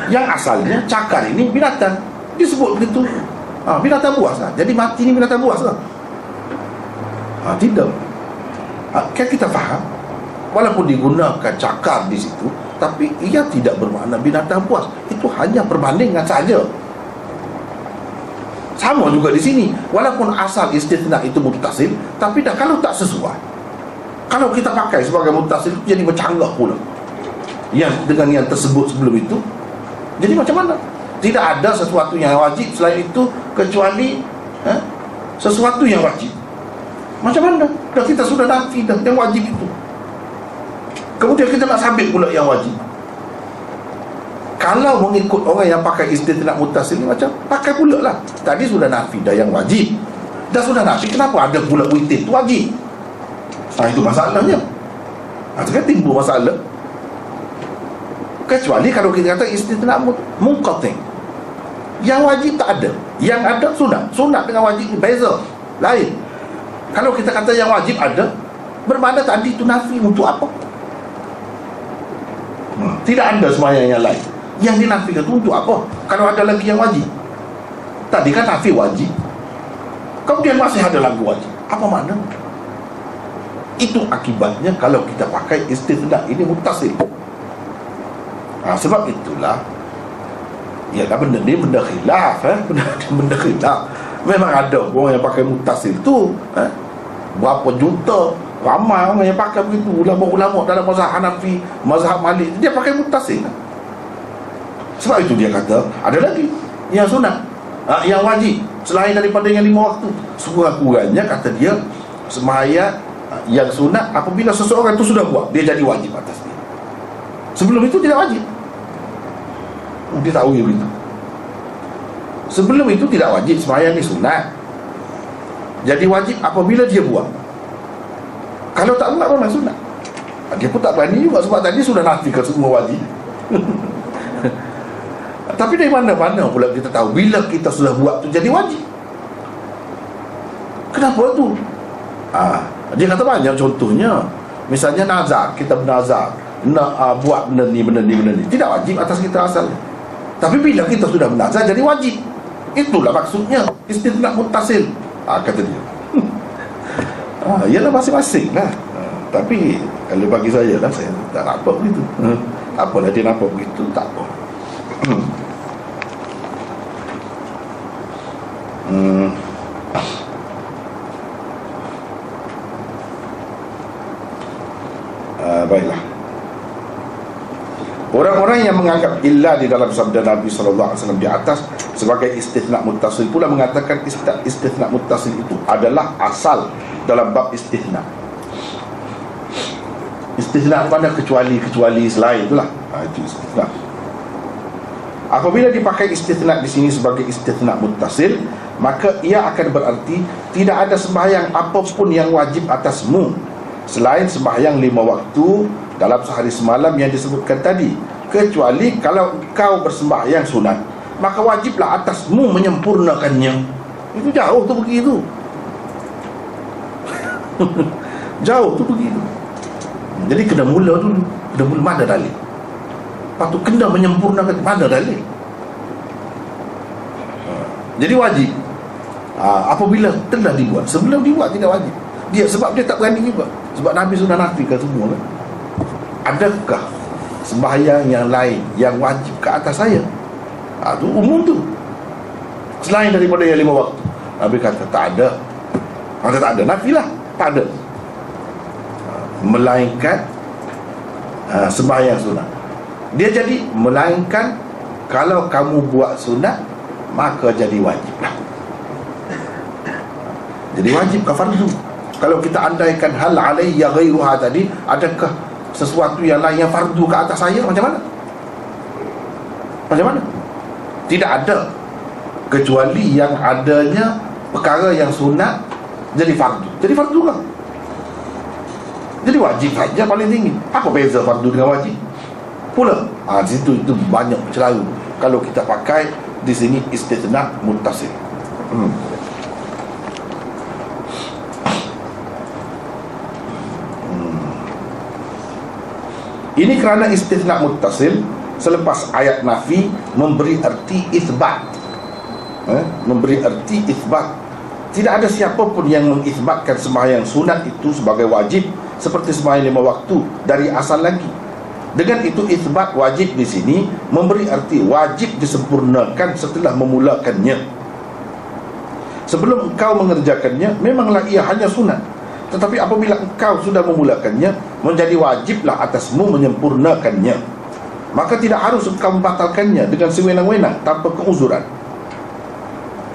Yang asalnya cakar ini binatang, disebut begitu. Binatang buas lah. Jadi mati ni binatang buas lah. Tidak. Kan kita faham, walaupun digunakan cakar di situ, tapi ia tidak bermakna binatang buas. Itu hanya perbandingan saja. Sama juga di sini, walaupun asal istithna itu muttasil, tapi dah kalau tak sesuai, kalau kita pakai sebagai muttasil, jadi bercanggah pula yang dengan yang tersebut sebelum itu. Jadi macam mana? Tidak ada sesuatu yang wajib selain itu, kecuali sesuatu yang wajib. Macam mana? Dah kita sudah nafi dah yang wajib itu, kemudian kita nak sabit pula yang wajib. Kalau mengikut orang yang pakai istithna muttasil ni, macam pakai pula lah. Tadi sudah nafi dah yang wajib, dah sudah nafi, kenapa ada pula witir tu wajib? Itu masalahnya. Sekarang timbul masalah. Kecuali kalau kita kata istithna munqati', yang wajib tak ada, yang ada sunat. Sunat dengan wajib ni beza, lain. Kalau kita kata yang wajib ada, bermakna tadi tu nafi untuk apa? Tidak ada sembahyang yang lain. Yang dinafikan itu untuk apa? Kalau ada lagi yang wajib. Tadi kan nafi wajib, kemudian masih ada lagi wajib. Apa makna? Itu akibatnya kalau kita pakai istithna ini muttasil. Sebab itulah, ialah benda ni benda khilaf, benda khilaf. Memang ada orang yang pakai muttasil tu, berapa juta, ramai orang yang pakai begitu. Ulama-ulama dalam mazhab Hanafi, mazhab Malik, dia pakai muttasil. Sebab itu dia kata ada lagi yang sunat, yang wajib selain daripada yang 5 waktu. Sekurang-kurangnya kata dia, sembahyang yang sunat apabila seseorang itu sudah buat, dia jadi wajib atas dia. Sebelum itu tidak wajib. Dia tahu ya begitu. Sebelum itu tidak wajib, sembahyang ni sunat, jadi wajib apabila dia buat. Kalau tak buat memang sunat. Dia pun tak berani juga, sebab tadi sudah nafikan semua wajib. Tapi dari mana-mana pula kita tahu bila kita sudah buat tu jadi wajib? Kenapa tu? Dia kata banyak contohnya. Misalnya nazar, kita bernazar nak buat benda ni. Tidak wajib atas kita asalnya, tapi bila kita sudah bernazar jadi wajib. Itulah maksudnya istithna muttasil, kata dia. Ialah masing-masing lah. Tapi kalau bagi saya lah, saya tak nampak begitu. Apalah dia nampak begitu, tak apa. Baiklah. Orang-orang yang menganggap illa di dalam sabda Nabi SAW di atas sebagai istithna muttasil pula mengatakan istithna muttasil itu adalah asal dalam bab istithna. Istithna pada kecuali selain itulah. Itu istithna. Apabila dipakai istithna di sini sebagai istithna muttasil, maka ia akan berarti tidak ada sembahyang apapun yang wajib atasmu selain sembahyang 5 waktu dalam sehari semalam yang disebutkan tadi, kecuali kalau kau bersembahyang sunat, maka wajiblah atasmu menyempurnakannya. Itu jauh tu begitu. Jauh tu begitu. Jadi kena mula dulu. Kena mula, mana dalil? Lepas tu kena menyempurnakan, mana dalil? Jadi wajib apabila telah dibuat. Sebelum dibuat tidak wajib. Sebab dia tak berani juga. Sebab Nabi sudah nafikan semua kan. Adakah sembahyang yang lain yang wajib ke atas saya? Itu umum tu, selain daripada yang 5 waktu. Nabi kata tak ada. Kata tak ada, nafilah, tak ada. Melainkan sembahyang sunat. Dia jadi melainkan kalau kamu buat sunat, maka jadi wajib lah. Jadi wajib ke fardu. Kalau kita andaikan hal alayya ghairuha tadi, adakah sesuatu yang lain yang fardu ke atas saya? Macam mana? Macam mana? Tidak ada, kecuali yang adanya perkara yang sunat jadi fardu. Jadi fardu lah. Jadi wajib saja paling tinggi. Apa beza fardu dengan wajib? Pula situ itu banyak celaru kalau kita pakai di sini istithna muttasil. Ini kerana istithna muttasil selepas ayat nafi memberi erti itsbat. Memberi erti itsbat. Tidak ada siapa pun yang mengisbatkan sembahyang sunat itu sebagai wajib seperti sembahyang 5 waktu dari asal lagi. Dengan itu itsbat wajib di sini memberi arti wajib disempurnakan setelah memulakannya. Sebelum engkau mengerjakannya, memanglah ia hanya sunat. Tetapi apabila engkau sudah memulakannya, menjadi wajiblah atasmu menyempurnakannya. Maka tidak harus engkau membatalkannya dengan sewenang-wenang tanpa keuzuran.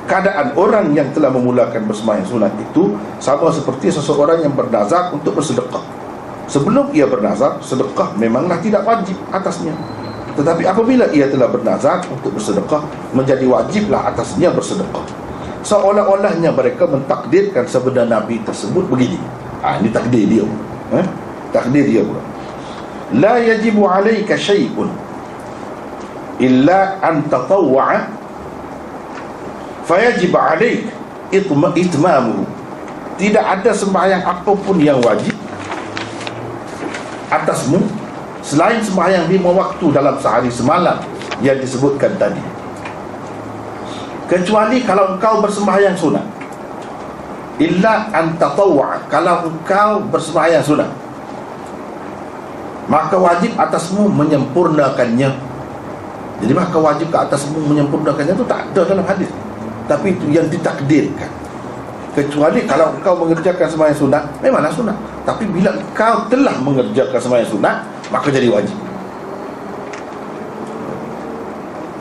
Keadaan orang yang telah memulakan bersembahyang sunat itu sama seperti seseorang yang bernazar untuk bersedekah. Sebelum ia bernazar, sedekah memanglah tidak wajib atasnya. Tetapi apabila ia telah bernazar untuk bersedekah, menjadi wajiblah atasnya bersedekah. Seolah-olahnya mereka mentakdirkan sabda Nabi tersebut begini. Ini takdir dia. Takdir dia pula. La yajibu alayka syai'un illa an tatawwa'a fayajib alayk itmamuhu. Tidak ada sembahyang apapun yang wajib atasmu selain sembahyang 5 waktu dalam sehari semalam yang disebutkan tadi, kecuali kalau engkau bersembahyang sunat. Illa an tatawwa, kalau engkau bersembahyang sunat, maka wajib atasmu menyempurnakannya. Jadi maka wajib ke atasmu menyempurnakannya itu tak ada dalam hadis, tapi itu yang ditakdirkan. Kecuali kalau engkau mengerjakan sembahyang sunat, memanglah sunat. Tapi bila engkau telah mengerjakan sembahyang sunat, maka jadi wajib.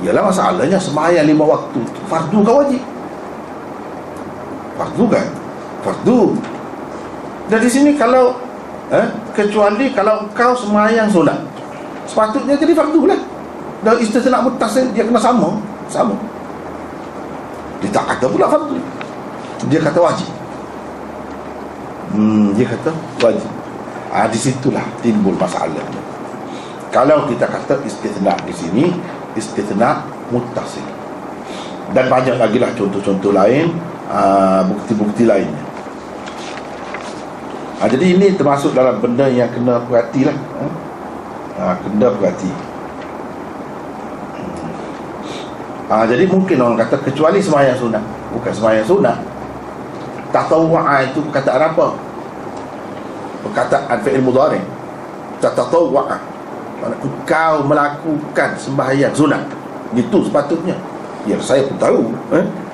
Ialah masalahnya sembahyang 5 waktu fardu ke wajib? Fardu kan? Fardu. Dan di sini kalau kecuali kalau engkau sembahyang sunat, sepatutnya jadi fardu lah. Dan istisna muttasil dia kena sama. Dia tak kata pula fardu, dia kata wajib. Dia kata wajib. Di situlah timbul masalahnya. Kalau kita kata istithna di sini, istithna muttasil. Dan banyak lagi lah contoh-contoh lain, bukti-bukti lainnya. Jadi ini termasuk dalam benda yang kena perhatilah. Kena perhati. Jadi mungkin orang kata kecuali sembahyang sunat. Bukan sembahyang sunat. Tatawwa' itu perkataan apa? Perkataan fi'il mudhari'. Tatawwa', engkau melakukan sembahyang sunat. Itu sepatutnya. Ya, saya pun tahu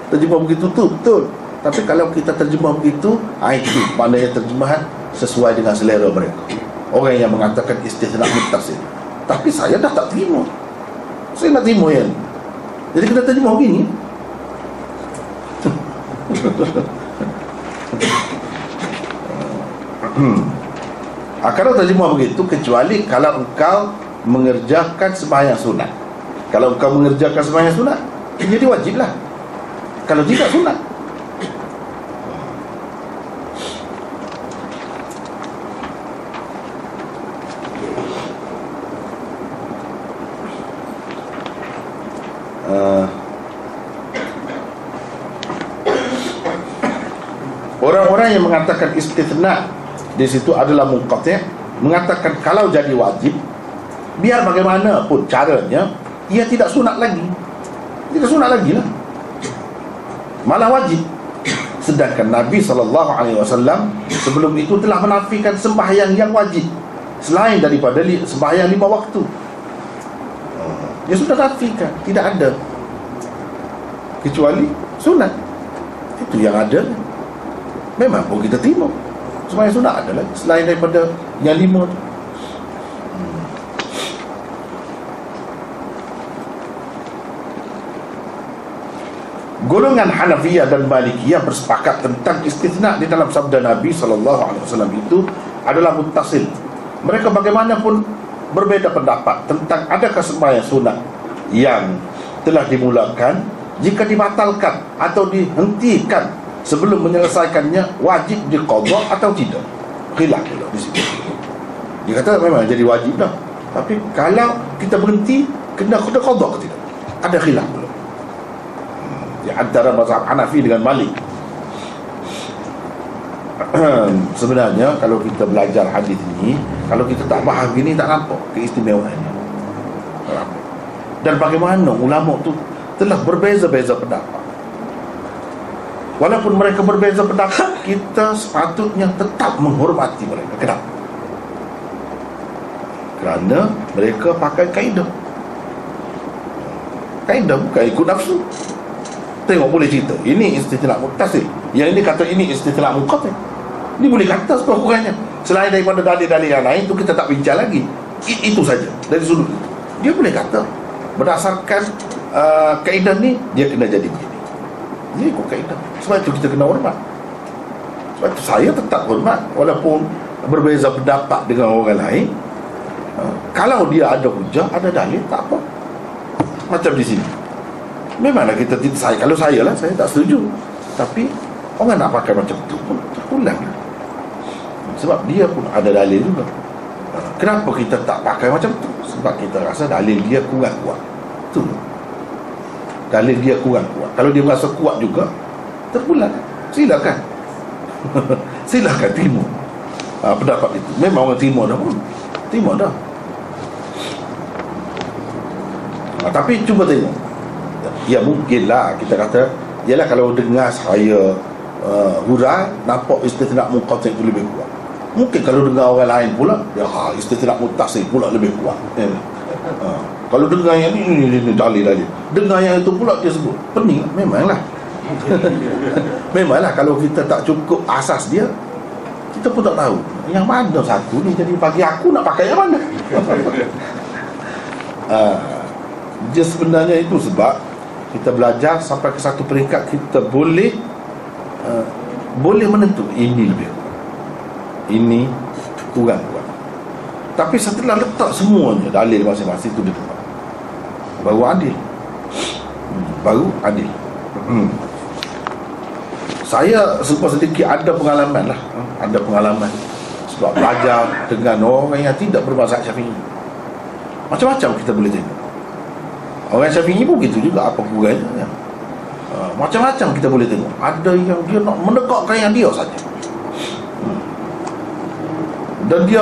terjemah begitu tu betul. Tapi kalau kita terjemah begitu, itu maknanya terjemahan sesuai dengan selera mereka. Orang yang mengatakan istithna muttasil. Tapi saya dah tak terima. Saya nak terima yang jadi kita terjemah begini. Kalau terjemah begitu, kecuali kalau engkau mengerjakan sembahyang sunat. Kalau engkau mengerjakan sembahyang sunat, jadi wajiblah. Kalau tidak, sunat. Orang-orang yang mengatakan istithna di situ adalah munqati', mengatakan kalau jadi wajib, biar bagaimanapun caranya, ia tidak sunat lagi. Tidak sunat lagi lah, malah wajib. Sedangkan Nabi SAW sebelum itu telah menafikan sembahyang yang wajib selain daripada sembahyang 5 waktu. Dia sudah nafikan, tidak ada kecuali sunat. Itu yang ada. Memang pun kita terima sembahyang sunat ada lagi selain daripada yang 5 tu. Golongan Hanafiyah dan Malikiyah bersepakat tentang istithna di dalam sabda Nabi SAW itu adalah muttasil. Mereka bagaimanapun berbeza pendapat tentang adakah sembahyang sunat yang telah dimulakan, jika dibatalkan atau dihentikan sebelum menyelesaikannya, wajib diqadha atau tidak. Khilaf pula di situ. Dia kata memang jadi wajib dah, tapi kalau kita berhenti, kena qadha ke tidak? Ada khilaf pula di antara mazhab Hanafi dengan Malik. Sebenarnya kalau kita belajar hadis ini, kalau kita tak faham gini, tak nampak keistimewaannya. Dan bagaimana ulama tu telah berbeza-beza pendapat. Walaupun mereka berbeza pendapat, kita sepatutnya tetap menghormati mereka. Kenapa? Kerana mereka pakai kaedah. Kaedah bukan ikut nafsu. Tengok boleh cerita ini istithna muttasil, yang ini kata ini istithna munqati'. Ini boleh kata sekurang-kurangnya. Selain daripada dalil-dalil yang lain tu kita tak bincang lagi. Itu saja dari sudut itu. Dia boleh kata berdasarkan kaedah ni dia kena jadi begini. Dia ikut kaedah. Sebab itu kita kena hormat. Sebab itu saya tetap hormat walaupun berbeza pendapat dengan orang lain. Kalau dia ada hujah, ada dalil, tak apa. Macam di sini memanglah kita saya, kalau saya lah, saya tak setuju. Tapi orang nak pakai macam tu pun terpulang. Sebab dia pun ada dalil juga. Kenapa kita tak pakai macam tu? Sebab kita rasa dalil dia kurang kuat. Tu dalil dia kurang kuat. Kalau dia merasa kuat juga, terpulang. Silakan. Silakan terima pendapat itu. Memang orang terima dah pun. Terima dah. Tapi cuba tengok. Ya mungkinlah kita kata, yalah kalau dengar saya hurai, nampak istithna munqati' itu lebih kuat. Mungkin kalau dengar orang lain pula, ya istithna muttasil pula lebih kuat. Kalau dengar yang ini dalil. Dengar yang itu pula dia sebut pening. Memanglah. Memanglah kalau kita tak cukup asas dia, kita pun tak tahu yang mana satu ni. Jadi bagi aku nak pakai yang mana? Dia sebenarnya itu sebab kita belajar sampai ke satu peringkat kita boleh menentu ini lebih kuat, ini kurang kuat. Tapi setelah letak semuanya dalil masing-masing itu di depan, baru adil. Baru adil. Saya sedikit ada pengalaman lah. Ada pengalaman sebab belajar dengan orang yang tidak bermazhab Syafi'i. Macam-macam kita boleh tengok. Orang Syafi'i pun begitu juga, apa kurangnya. Macam-macam kita boleh tengok. Ada yang dia nak menegakkan yang dia saja, dan dia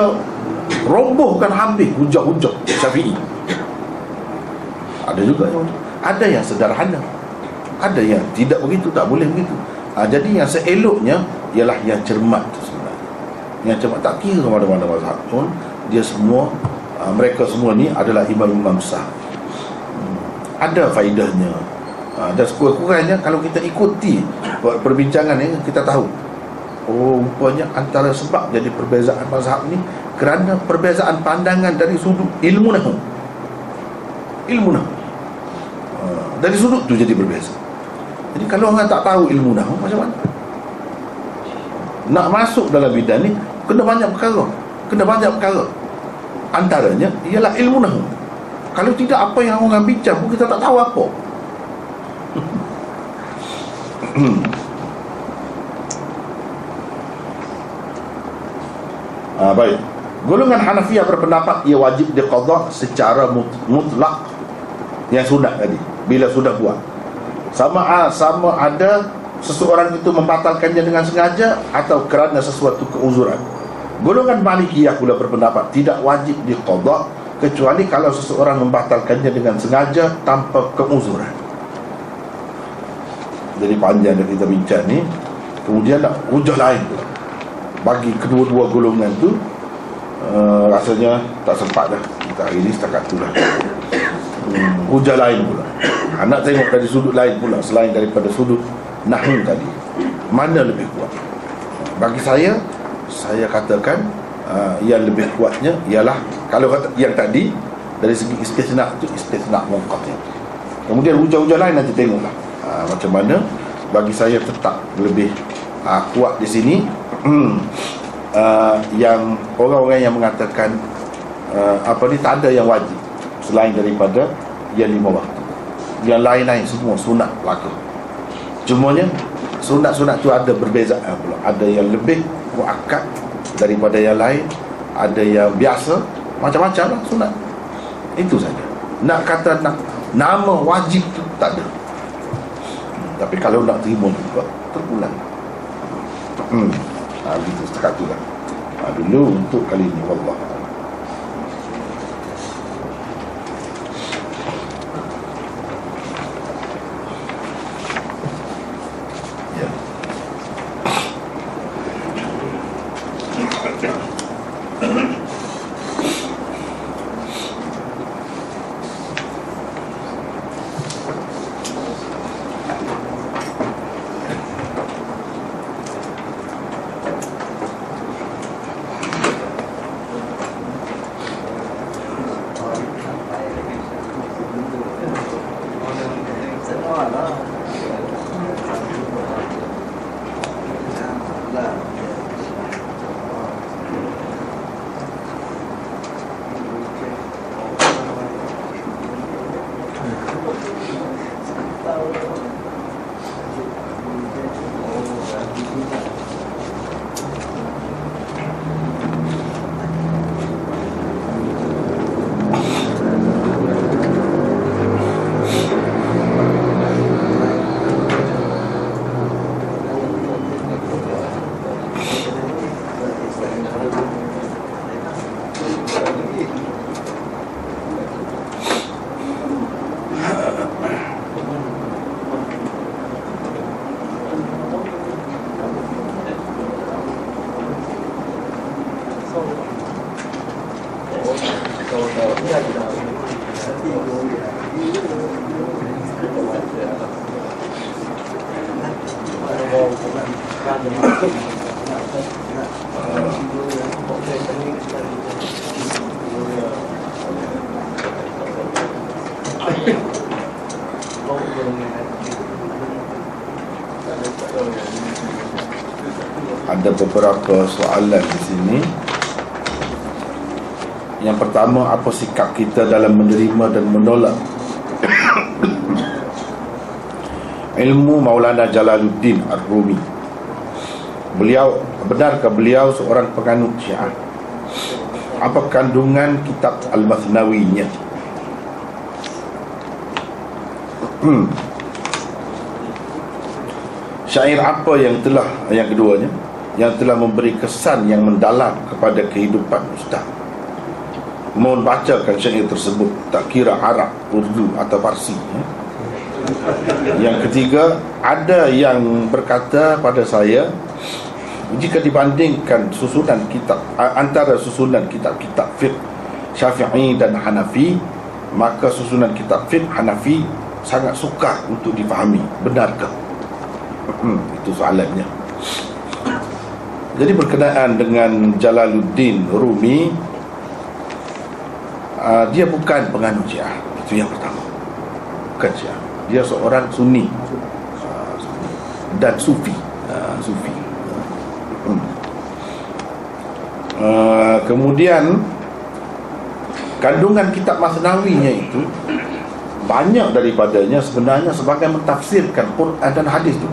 robohkan habis hujah-hujah Syafi'i. Ada juga yang ada yang sederhana, ada yang tidak begitu, tak boleh begitu. Jadi yang seeloknya ialah yang cermat sebenarnya. Yang cermat tak kira mana-mana mazhab pun, dia semua mereka semua ni adalah imam-imam besar. Ada faedahnya. Dan sekurang-kurangnya kalau kita ikuti perbincangan ni, kita tahu rupanya antara sebab jadi perbezaan mazhab ni kerana perbezaan pandangan dari sudut ilmu nahwu. Dari sudut tu jadi berbeza. Jadi kalau orang tak tahu ilmu nahwu, macam mana nak masuk dalam bidang ni? Kena banyak perkara. Antaranya ialah ilmu nahwu. Kalau tidak, apa yang orang bincang pun kita tak tahu apa. Baik. Golongan Hanafiyah berpendapat ia wajib diqadha secara mutlak, yang sunat tadi bila sudah buat. Sama ada seseorang itu membatalkannya dengan sengaja atau kerana sesuatu keuzuran. Golongan Malikiyah pula berpendapat tidak wajib diqadha kecuali kalau seseorang membatalkannya dengan sengaja tanpa keuzuran. Jadi panjang dah kita bincang ni. Kemudian nak hujah lain pula bagi kedua-dua golongan tu. Rasanya tak sempat dah kita hari ni, setakat tu lah. Hujah lain pula, nak tengok dari sudut lain pula selain daripada sudut nahwu tadi, mana lebih kuat. Bagi saya katakan yang lebih kuatnya ialah, kalau kata yang tadi dari segi istithna tu istithna munqati'. Kemudian hujah-hujah lain nanti tengoklah macam mana. Bagi saya tetap lebih kuat di sini yang orang-orang yang mengatakan tak ada yang wajib selain daripada yang 5 waktu. Yang lain-lain semua sunat belaka. Cumanya sunat-sunat tu ada perbezaan pula. Ada yang lebih muakkad daripada yang lain, ada yang biasa, macam-macam lah sunat. Itu saja. Nak kata nama wajib tu tak ada. Tapi kalau nak terima juga terpulang. Begitu setakat tu lah dulu untuk kali ini. Wallah. Ada beberapa soalan di sini. Yang pertama, apa sikap kita dalam menerima dan menolak ilmu Maulana Jalaluddin Ar-Rumi? Benarkah beliau seorang penganut Syiah? Apa kandungan kitab Al-Mathnawinya? Syair apa yang keduanya, yang telah memberi kesan yang mendalam kepada kehidupan Ustaz? Mohon bacakan syair tersebut, tak kira Arab, Urdu atau Parsi. Yang ketiga, ada yang berkata pada saya, jika dibandingkan susunan kitab antara susunan kitab-kitab fiqh Syafi'i dan Hanafi, maka susunan kitab fiqh Hanafi sangat sukar untuk difahami. Benarkah? Itu soalannya. Jadi berkenaan dengan Jalaluddin Rumi, dia bukan penganut Syiah. Itu yang pertama, bukan Syiah. Dia seorang Sunni dan Sufi. Kemudian kandungan kitab Masnawinya itu, banyak daripadanya sebenarnya sebagai mentafsirkan Quran dan hadis itu,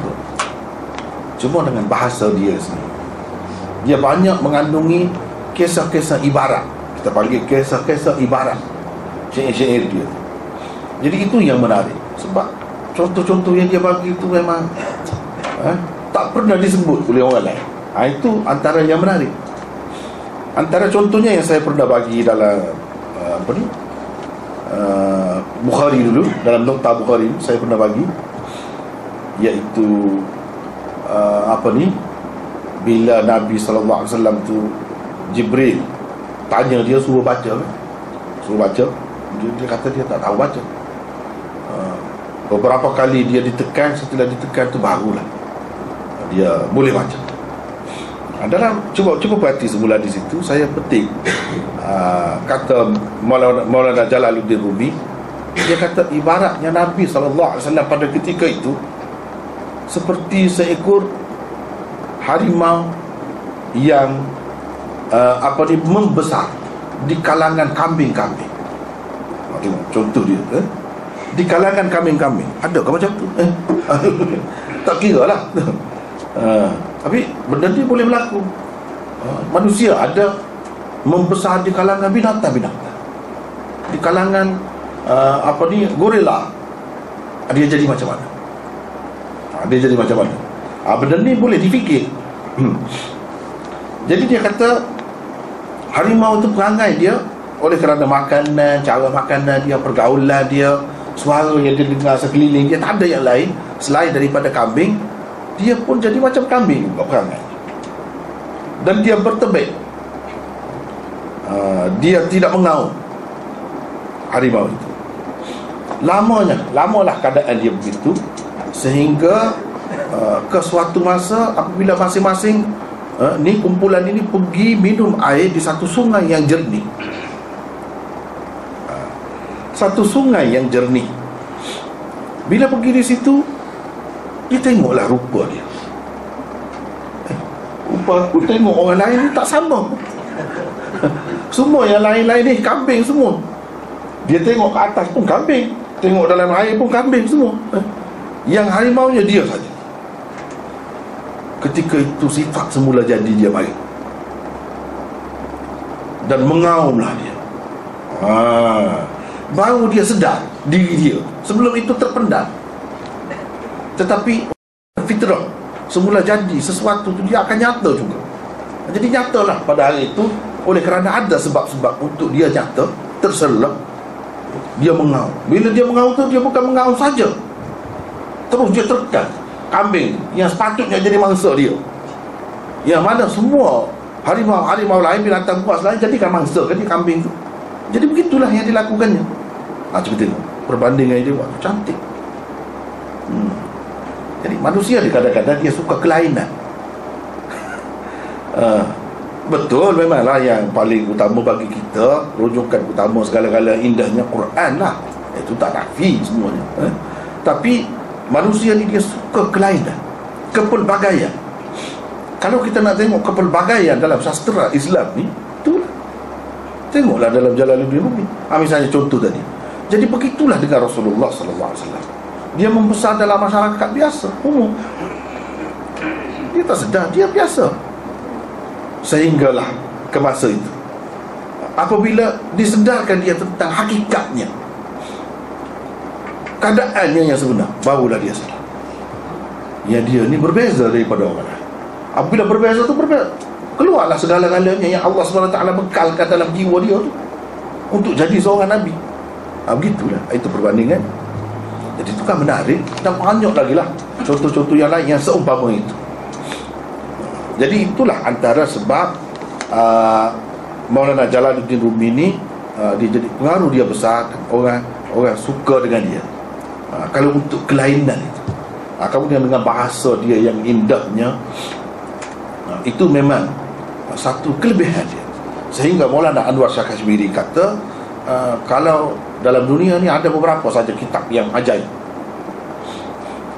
cuma dengan bahasa dia sendiri. Dia banyak mengandungi kisah-kisah ibarat, kita panggil kisah-kisah ibarat, syair-syair dia. Jadi itu yang menarik, sebab contoh-contoh yang dia bagi itu memang tak pernah disebut oleh orang lain. Itu antara yang menarik. Antara contohnya yang saya pernah bagi dalam Bukhari dulu, dalam Nota Bukhari saya pernah bagi, iaitu bila Nabi SAW tu, Jibril tanya dia, suruh baca. Dia kata dia tak tahu baca. Beberapa kali dia ditekan, setelah ditekan tu barulah dia boleh baca. Dalam cuba perhati semula di situ, saya petik kata Maulana Jalaluddin Rumi. Dia kata ibaratnya Nabi SAW pada ketika itu seperti seekor harimau yang membesar di kalangan kambing-kambing. Tengok contoh dia, di kalangan kambing-kambing. Ada ke macam tu? Tak kira lah. Tapi benda ni boleh berlaku. Manusia ada membesar di kalangan binatang-binatang, di kalangan gorila. Dia jadi macam mana? Benda ni boleh difikir. Jadi dia kata harimau itu perangai dia oleh kerana makanan, cara makanan dia, pergaulan dia, suara yang dia dengar sekeliling dia, tak ada yang lain selain daripada kambing. Dia pun jadi macam kambing juga perangai. Dan dia bertebik. Dia tidak mengaum, harimau itu. Lamalah keadaan dia begitu, sehingga ke suatu masa apabila masing-masing kumpulan ini pergi minum air di satu sungai yang jernih. Satu sungai yang jernih. Bila pergi di situ, dia tengoklah rupa dia. Aku tengok orang lain ni tak sama. Semua yang lain-lain ni kambing semua. Dia tengok ke atas pun kambing, tengok dalam air pun kambing semua. Yang harimaunya dia saja. Ketika itu sifat semula jadi dia baik, dan mengaumlah dia. Baru dia sedar diri dia. Sebelum itu terpendam. Tetapi fitrah semula jadi sesuatu tu, dia akan nyata juga. Jadi nyatalah pada hari itu, oleh kerana ada sebab-sebab untuk dia nyata, terselak, dia mengaum. Bila dia mengaum tu, dia bukan mengaum saja, terus dia terkan kambing yang sepatutnya jadi mangsa dia, yang mana semua harimau lain, binatang buas lain jadikan mangsa kan dia kambing tu. Jadi begitulah yang dilakukannya. Cuba tengok perbandingan dia, cantik. Jadi manusia ni kadang-kadang dia suka kelainan. Betul, memanglah yang paling utama bagi kita, rujukan utama segala-gala indahnya Quran lah. Itu tak nafi semuanya. Tapi manusia ni dia suka kelainan, kepelbagaian. Kalau kita nak tengok kepelbagaian dalam sastra Islam ni, tu tengoklah dalam Jalaluddin Rumi. Misalnya contoh tadi. Jadi begitulah dengan Rasulullah sallallahu alaihi wasallam. Dia membesar dalam masyarakat biasa, umum. Dia tak sedar, dia biasa. Sehinggalah ke masa itu, apabila disedarkan dia tentang hakikatnya, keadaannya yang sebenar, barulah dia sedar ya dia ni berbeza daripada orang lain. Apabila berbeza tu berbeza, keluarlah segala-galanya yang Allah SWT bekalkan dalam jiwa dia tu untuk jadi seorang Nabi. Begitulah, itu perbandingan. Jadi itu kan menarik. Dan banyak lagi lah contoh-contoh yang lain yang seumpama itu. Jadi itulah antara sebab Maulana Jalaluddin Rumi ni dia jadi pengaruh dia besar, orang suka dengan dia. Kalau untuk kelainan itu, kemudian dengan bahasa dia yang indahnya, itu memang satu kelebihan dia. Sehingga Maulana Anwar Shah Kashmiri kata, kalau dalam dunia ni ada beberapa saja kitab yang ajaib.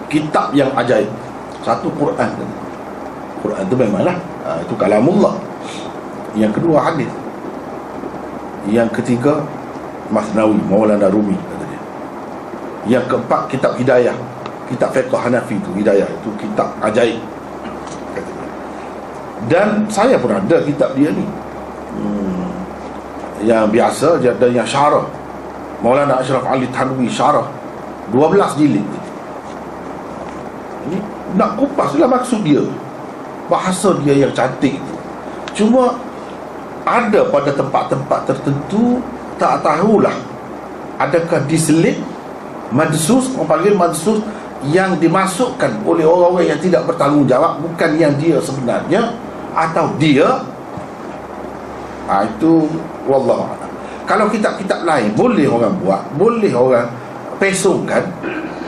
Kitab yang ajaib, satu Quran. Quran itu memanglah itu kalamullah. Yang kedua hadis. Yang ketiga Masnawi, Maulana Rumi kata dia. Yang keempat kitab Hidayah, kitab fiqh Hanafi itu Hidayah, itu kitab ajaib kata dia. Dan saya pun ada kitab dia ni, yang biasa dan yang syarah, Maulana Ashraf Ali Thanwi syarah 12 jilid. Ini nak kupas lah maksud dia, bahasa dia yang cantik tu. Cuma ada pada tempat-tempat tertentu tak tahulah adakah diselit madsus, orang panggil madsus, yang dimasukkan oleh orang-orang yang tidak bertanggungjawab, bukan yang dia sebenarnya, atau dia itu wallahu a'lam. Kalau kitab-kitab lain boleh orang buat, boleh orang pesongkan,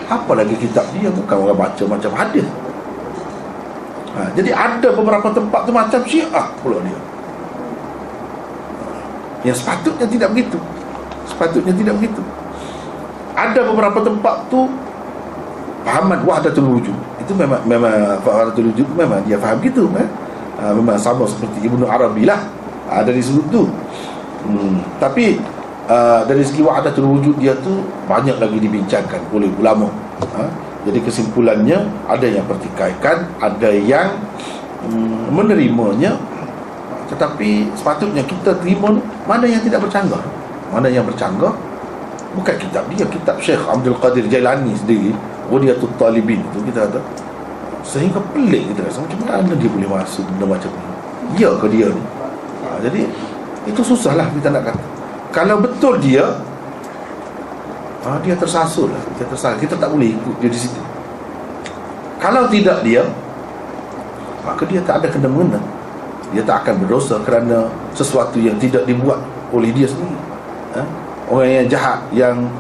apalagi kitab dia bukan orang baca macam hadis. Jadi ada beberapa tempat tu macam Syiah pula dia, yang sepatutnya tidak begitu. Sepatutnya tidak begitu. Ada beberapa tempat tu fahaman wahdatul wujud, itu memang wahdatul wujud memang dia faham gitu, memang sama seperti Ibnu Arabi lah, dari sudut tu. Tapi dari segi wahdatul wujud dia tu banyak lagi dibincangkan oleh ulama. Jadi kesimpulannya, ada yang pertikaikan, ada yang menerimanya, tetapi sepatutnya kita terima mana yang tidak bercanggah. Mana yang bercanggah bukan kitab dia, kitab Syekh Abdul Qadir Jailani sendiri, Ghudiyatul Talibin itu kita ada. Sehingga pelik kita rasa, macam mana dia boleh masuk benda macam ni, ya ke dia ni? Jadi itu susahlah kita nak kata. Kalau betul dia, dia tersasul lah, kita tak boleh ikut dia di situ. Kalau tidak dia, maka dia tak ada kena-mengena, dia tak akan berdosa kerana sesuatu yang tidak dibuat oleh dia sendiri. Orang yang jahat, yang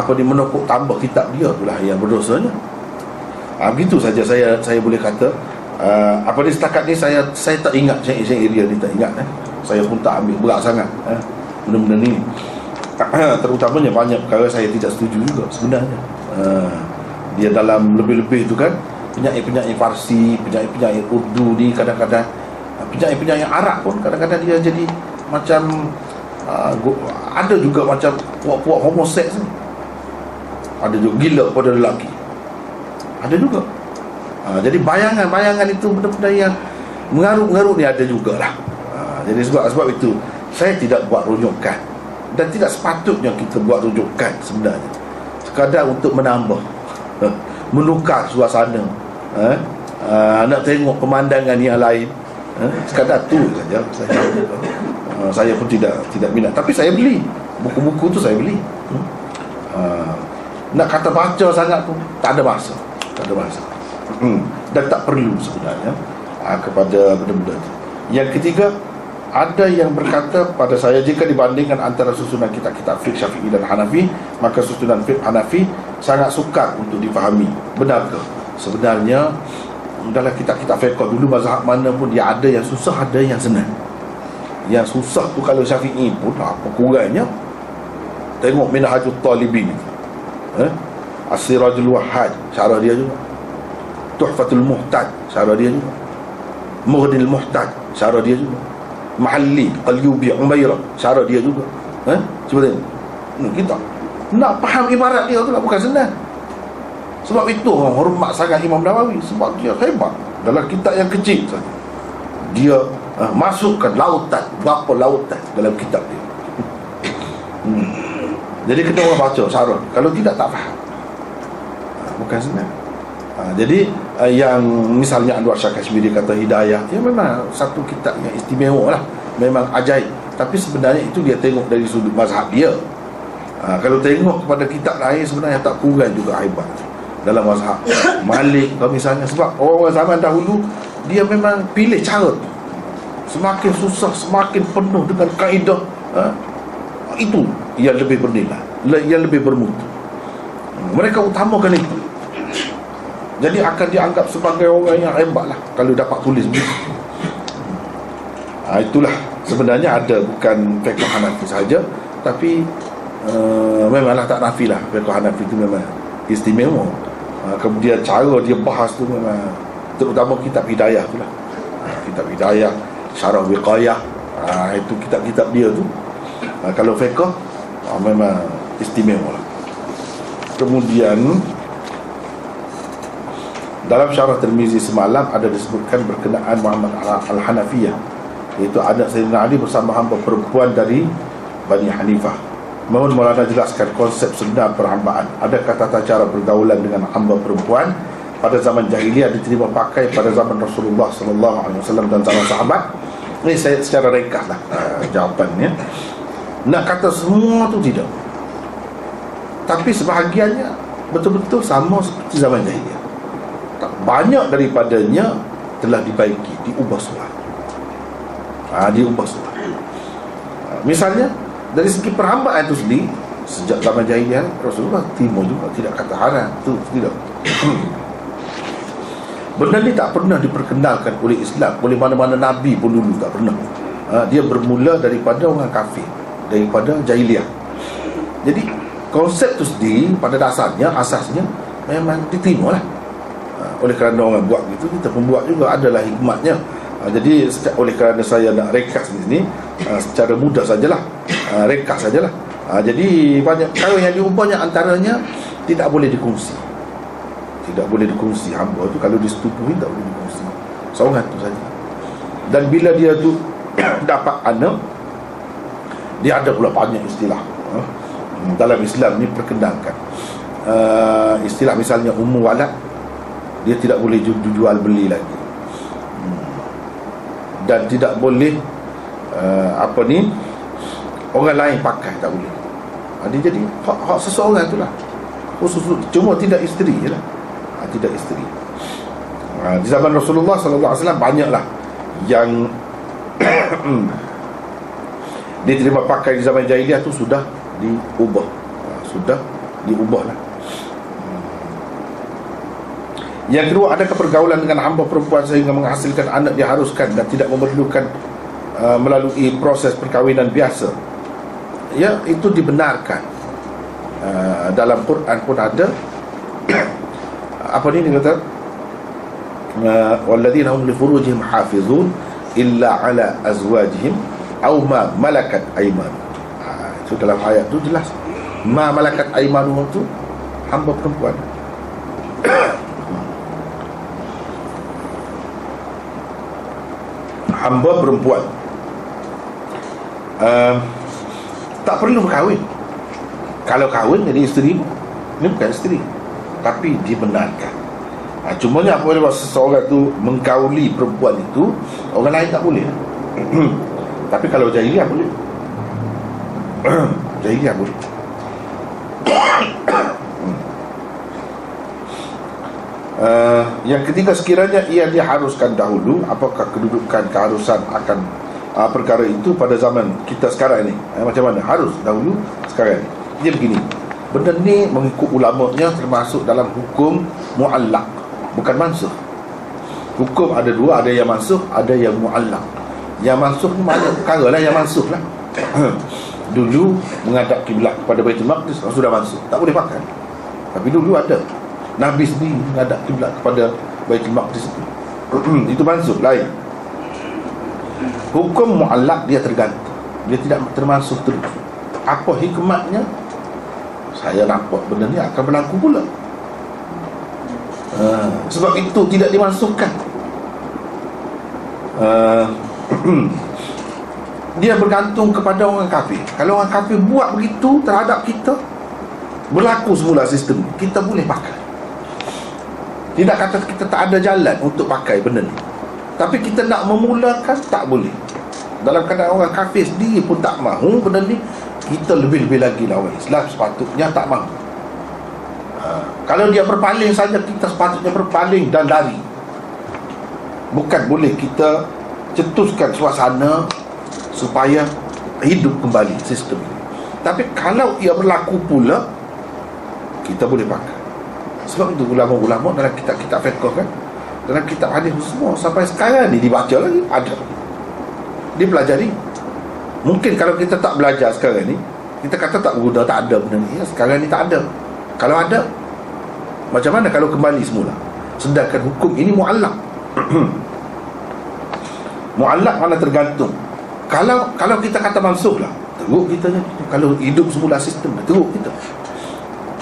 menopok tambah kitab dia, itulah yang berdosanya. Begitu saja saya boleh kata. Di setakat ni saya tak ingat syair-syair dia ni, tak ingat. Saya pun tak ambil berat sangat benda-benda ni. Terutamanya banyak perkara saya tidak setuju juga sebenarnya. Dia dalam lebih-lebih tu kan, penyair-penyair Farsi, penyair-penyair Urdu ni, kadang-kadang penyair-penyair Arab pun kadang-kadang dia jadi macam ada juga macam puak-puak homoseks ni. Ada juga gila pada lelaki, ada juga. Jadi bayangan-bayangan itu, benda-benda yang mengarut-mengarut ni ada jugalah. Jadi sebab itu saya tidak buat rujukan, dan tidak sepatutnya kita buat rujukan sebenarnya, sekadar untuk menambah, menukar suasana, nak tengok pemandangan yang lain, sekadar tu saja. Saya pun tidak minat, tapi saya beli buku-buku tu, saya beli. Nak kata baca sangat pun tak ada masa, dan tak perlu sebenarnya kepada benda-benda itu. Yang ketiga, ada yang berkata pada saya, jika dibandingkan antara susunan kitab-kitab fiqh Syafi'i dan Hanafi, maka susunan fiqh Hanafi sangat sukar untuk difahami. Benarkah? sebenarnya dalam kitab-kitab fiqh dulu mazhab mana pun dia ada yang susah, ada yang senang. Yang susah tu kalau Syafi'i pun apa kurangnya, tengok Minhajul Talibin, As-Sirajul Wahhad, syarah dia juga. Tuhfatul Muhtaj, syarah dia juga. Mughnil Muhtaj, syarah dia juga. Mahalli Qalyubi Umairah, syarah dia juga. Cuba tengok. Kita nak faham ibarat dia tu lah bukan senang. Sebab itu orang hormat sangat Imam Nawawi, sebab dia hebat. Dalam kitab yang kecil saja dia masukkan lautan, berapa lautan dalam kitab dia. Jadi kita orang baca syarah, kalau tidak tak faham. Bukan senang. Jadi yang misalnya Anwar Shah Kashmiri kata Hidayah, dia memang satu kitab yang istimewa lah, memang ajaib. Tapi sebenarnya itu dia tengok dari sudut mazhab dia. Kalau tengok kepada kitab lain, sebenarnya tak kurang juga hebat dalam mazhab Malik kalau misalnya. Sebab orang zaman dahulu dia memang pilih cara tu, semakin susah, semakin penuh dengan kaedah, itu yang lebih bernilai, yang lebih bermutu. Mereka utamakan itu. Jadi akan dianggap sebagai orang yang hebat lah kalau dapat tulis begitu. Itulah sebenarnya ada, bukan fiqh Hanafi saja, tapi memanglah tak nafi lah, fiqh Hanafi itu memang istimewa. Kemudian cara dia bahas tu memang, terutama kitab Hidayah tu lah, kitab Hidayah, Syarah Wiqayah, itu kitab-kitab dia tu, kalau fiqh memang istimewa lah. Kemudian dalam Syarah Tirmizi semalam ada disebutkan berkenaan Muhammad Al-Hanafiyah, iaitu anak Sayyidina Ali bersama hamba perempuan dari Bani Hanifah. Mohon Maulana jelaskan konsep sebenar perhambaan. Adakah tata cara pergaulan dengan hamba perempuan pada zaman jahiliyah diterima pakai pada zaman Rasulullah SAW dan zaman sahabat? Ini saya secara ringkas lah jawapannya. Nak kata semua tu tidak, tapi sebahagiannya betul-betul sama seperti zaman jahiliyah. Banyak daripadanya telah dibaiki, diubah solat. Diubah solat. Misalnya dari segi perhambaan itu sendiri, sejak zaman jahiliyah Rasulullah timur juga, tidak kata haram tu, tidak. Benda ni tak pernah diperkenalkan oleh Islam, oleh mana-mana Nabi pun dulu tak pernah. Dia bermula daripada orang kafir, daripada jahiliyah. Jadi konsep tu sendiri pada dasarnya, asasnya memang diterima lah. Oleh kerana orang buat gitu, kita pembuat juga adalah hikmatnya. Jadi oleh kerana saya nak ringkas di sini, secara mudah sajalah, ringkas sajalah. Jadi banyak perkara yang diubahnya, antaranya tidak boleh dikongsi. Tidak boleh dikongsi. Hamba tu kalau disetujui tak boleh dikongsi, seorang tu saja. Dan bila dia tu dapat anak, dia ada pula banyak istilah dalam Islam ni perkenalkan. Istilah misalnya ummu walad, dia tidak boleh jual beli lagi, dan tidak boleh orang lain pakai, tak boleh. Dia jadi hak seseorang tu lah, khusus, cuma tidak isteri je lah, tidak isteri. Di zaman Rasulullah SAW banyaklah yang diterima pakai di zaman jahiliyah tu sudah diubah, sudah diubah lah. Yang kedua, adakah pergaulan dengan hamba perempuan sehingga menghasilkan anak diharuskan dan tidak memerlukan melalui proses perkahwinan biasa? Ya, itu dibenarkan. Dalam Quran pun ada apa ni dia kata, walladzina hum li furujihim hafizun illa ala azwajihim aw ma malakat aymanuhum. Itu dalam ayat tu jelas, ma malakat aymanuhum tu hamba perempuan. Hamba perempuan tak perlu berkahwin. Kalau kahwin jadi isteri, ini bukan isteri, tapi dibenarkan. Cumanya apa dia, seseorang tu mengkauli perempuan itu, orang lain tak boleh. Tapi kalau jahiliyah boleh. Jahiliyah boleh. Yang ketiga, sekiranya ia diharuskan dahulu, apakah kedudukan keharusan akan perkara itu pada zaman kita sekarang ni? Macam mana? Harus dahulu, sekarang ni. Dia begini, benda ni mengikut ulamanya termasuk dalam hukum mu'allaq. bukan mansukh. Hukum ada dua, ada yang mansukh, ada yang mu'allaq. Yang mansukh ni mana perkara lah yang mansukh lah. Dulu menghadap kiblat kepada Baitul Maqdis sudah mansukh, tak boleh pakai. Tapi dulu ada, Nabi sendiri menghadap kiblat kepada Baitul Maqdis itu mansukh lain. Hukum mu'allaq dia tergantung, dia tidak termasuk terus. Apa hikmatnya? Saya nampak benda ni akan berlaku pula. Sebab itu tidak dimasukkan. Dia bergantung kepada orang kafir. Kalau orang kafir buat begitu terhadap kita, berlaku semula sistem, kita boleh pakai. Tidak kata kita tak ada jalan untuk pakai benda ni, tapi kita nak memulakan tak boleh. Dalam keadaan orang kafir sendiri pun tak mahu benda ni, kita lebih-lebih lagi lah orang Islam sepatutnya tak mahu. Kalau dia berpaling saja, kita sepatutnya berpaling dan lari. Bukan boleh kita cetuskan suasana supaya hidup kembali sistem ini. Tapi kalau ia berlaku pula, kita boleh pakai. Sebab itu ulama-ulama dalam kitab-kitab fiqh kan, dalam kitab hadis semua sampai sekarang ni dibaca lagi, ada, dipelajari. Mungkin kalau kita tak belajar sekarang ni, kita kata tak guna, tak ada benda ni. Sekarang ni tak ada. Kalau ada, macam mana kalau kembali semula? Sedangkan hukum ini mu'allaq. Mu'allaq mana tergantung. Kalau kita kata mansukh lah, teruk kita ni. Kalau hidup semula sistem, teruk kita.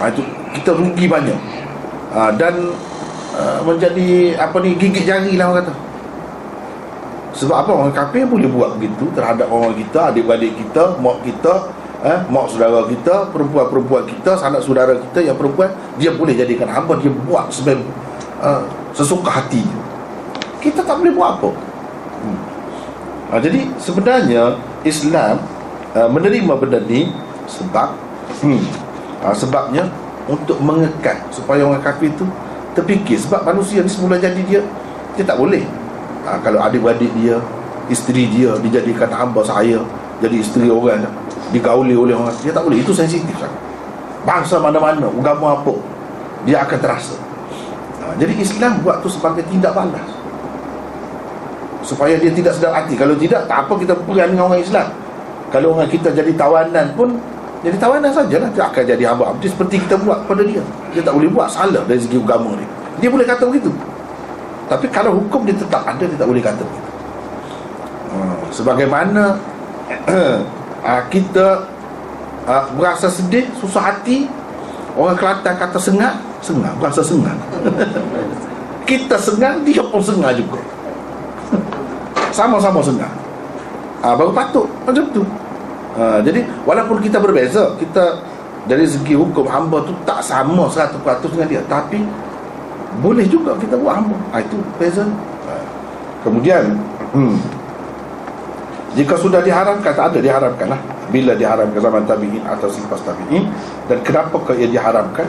Itu kita rugi banyak. Dan menjadi gigit jari lah orang kata. Sebab apa? Orang kafir boleh buat begitu terhadap orang kita, adik-adik kita, mak kita, mak saudara kita, perempuan-perempuan kita, sanak saudara kita yang perempuan, dia boleh jadikan hamba. Dia buat sesuka hati. Kita tak boleh buat apa. Jadi sebenarnya Islam menerima benda ni sebabnya untuk mengekat supaya orang kafir tu terfikir. Sebab manusia ni semula jadi dia tak boleh. Kalau adik-adik dia, isteri dia dijadikan hamba saya, jadi isteri orang, digauli oleh orang, dia tak boleh. Itu sensitif sangat. Bangsa mana-mana, agama apa, dia akan terasa. Jadi Islam buat tu sebagai tindak balas, supaya dia tidak sedar hati. Kalau tidak, tak apa kita perang dengan orang Islam. Kalau orang kita jadi tawanan pun, jadi tawanan sajalah, dia akan jadi hamba abdi seperti kita buat kepada dia. Dia tak boleh buat salah dari segi agama dia. Dia boleh kata begitu. Tapi kalau hukum dia tetap ada, dia tak boleh kata begitu. Sebagaimana kita berasa sedih, susah hati, orang Kelantan kata sengat, berasa sengat. Kita sengat, dia pun sengat juga. Sama-sama sengat. Baru patut macam tu. Jadi walaupun kita berbeza, kita dari segi hukum hamba tu tak sama 100% dengan dia, tapi boleh juga kita buat hamba. Itu beza. Kemudian jika sudah diharamkan, tak ada diharamkan lah. Bila diharamkan zaman tabi'in atau selepas tabi'in. Dan kenapa ia diharamkan?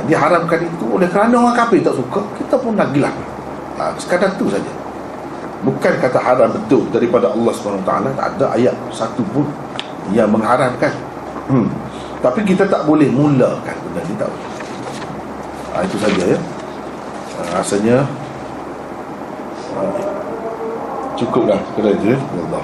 Diharamkan itu oleh kerana orang kafir tak suka, kita pun nak gila. Sekadar tu saja. Bukan kata haram betul daripada Allah SWT. Tak ada ayat satu pun yang mengharamkan. Tapi kita tak boleh mulakan benda ni, tak boleh. Itu saja ya. Rasanya cukup dah. Kerana Allah.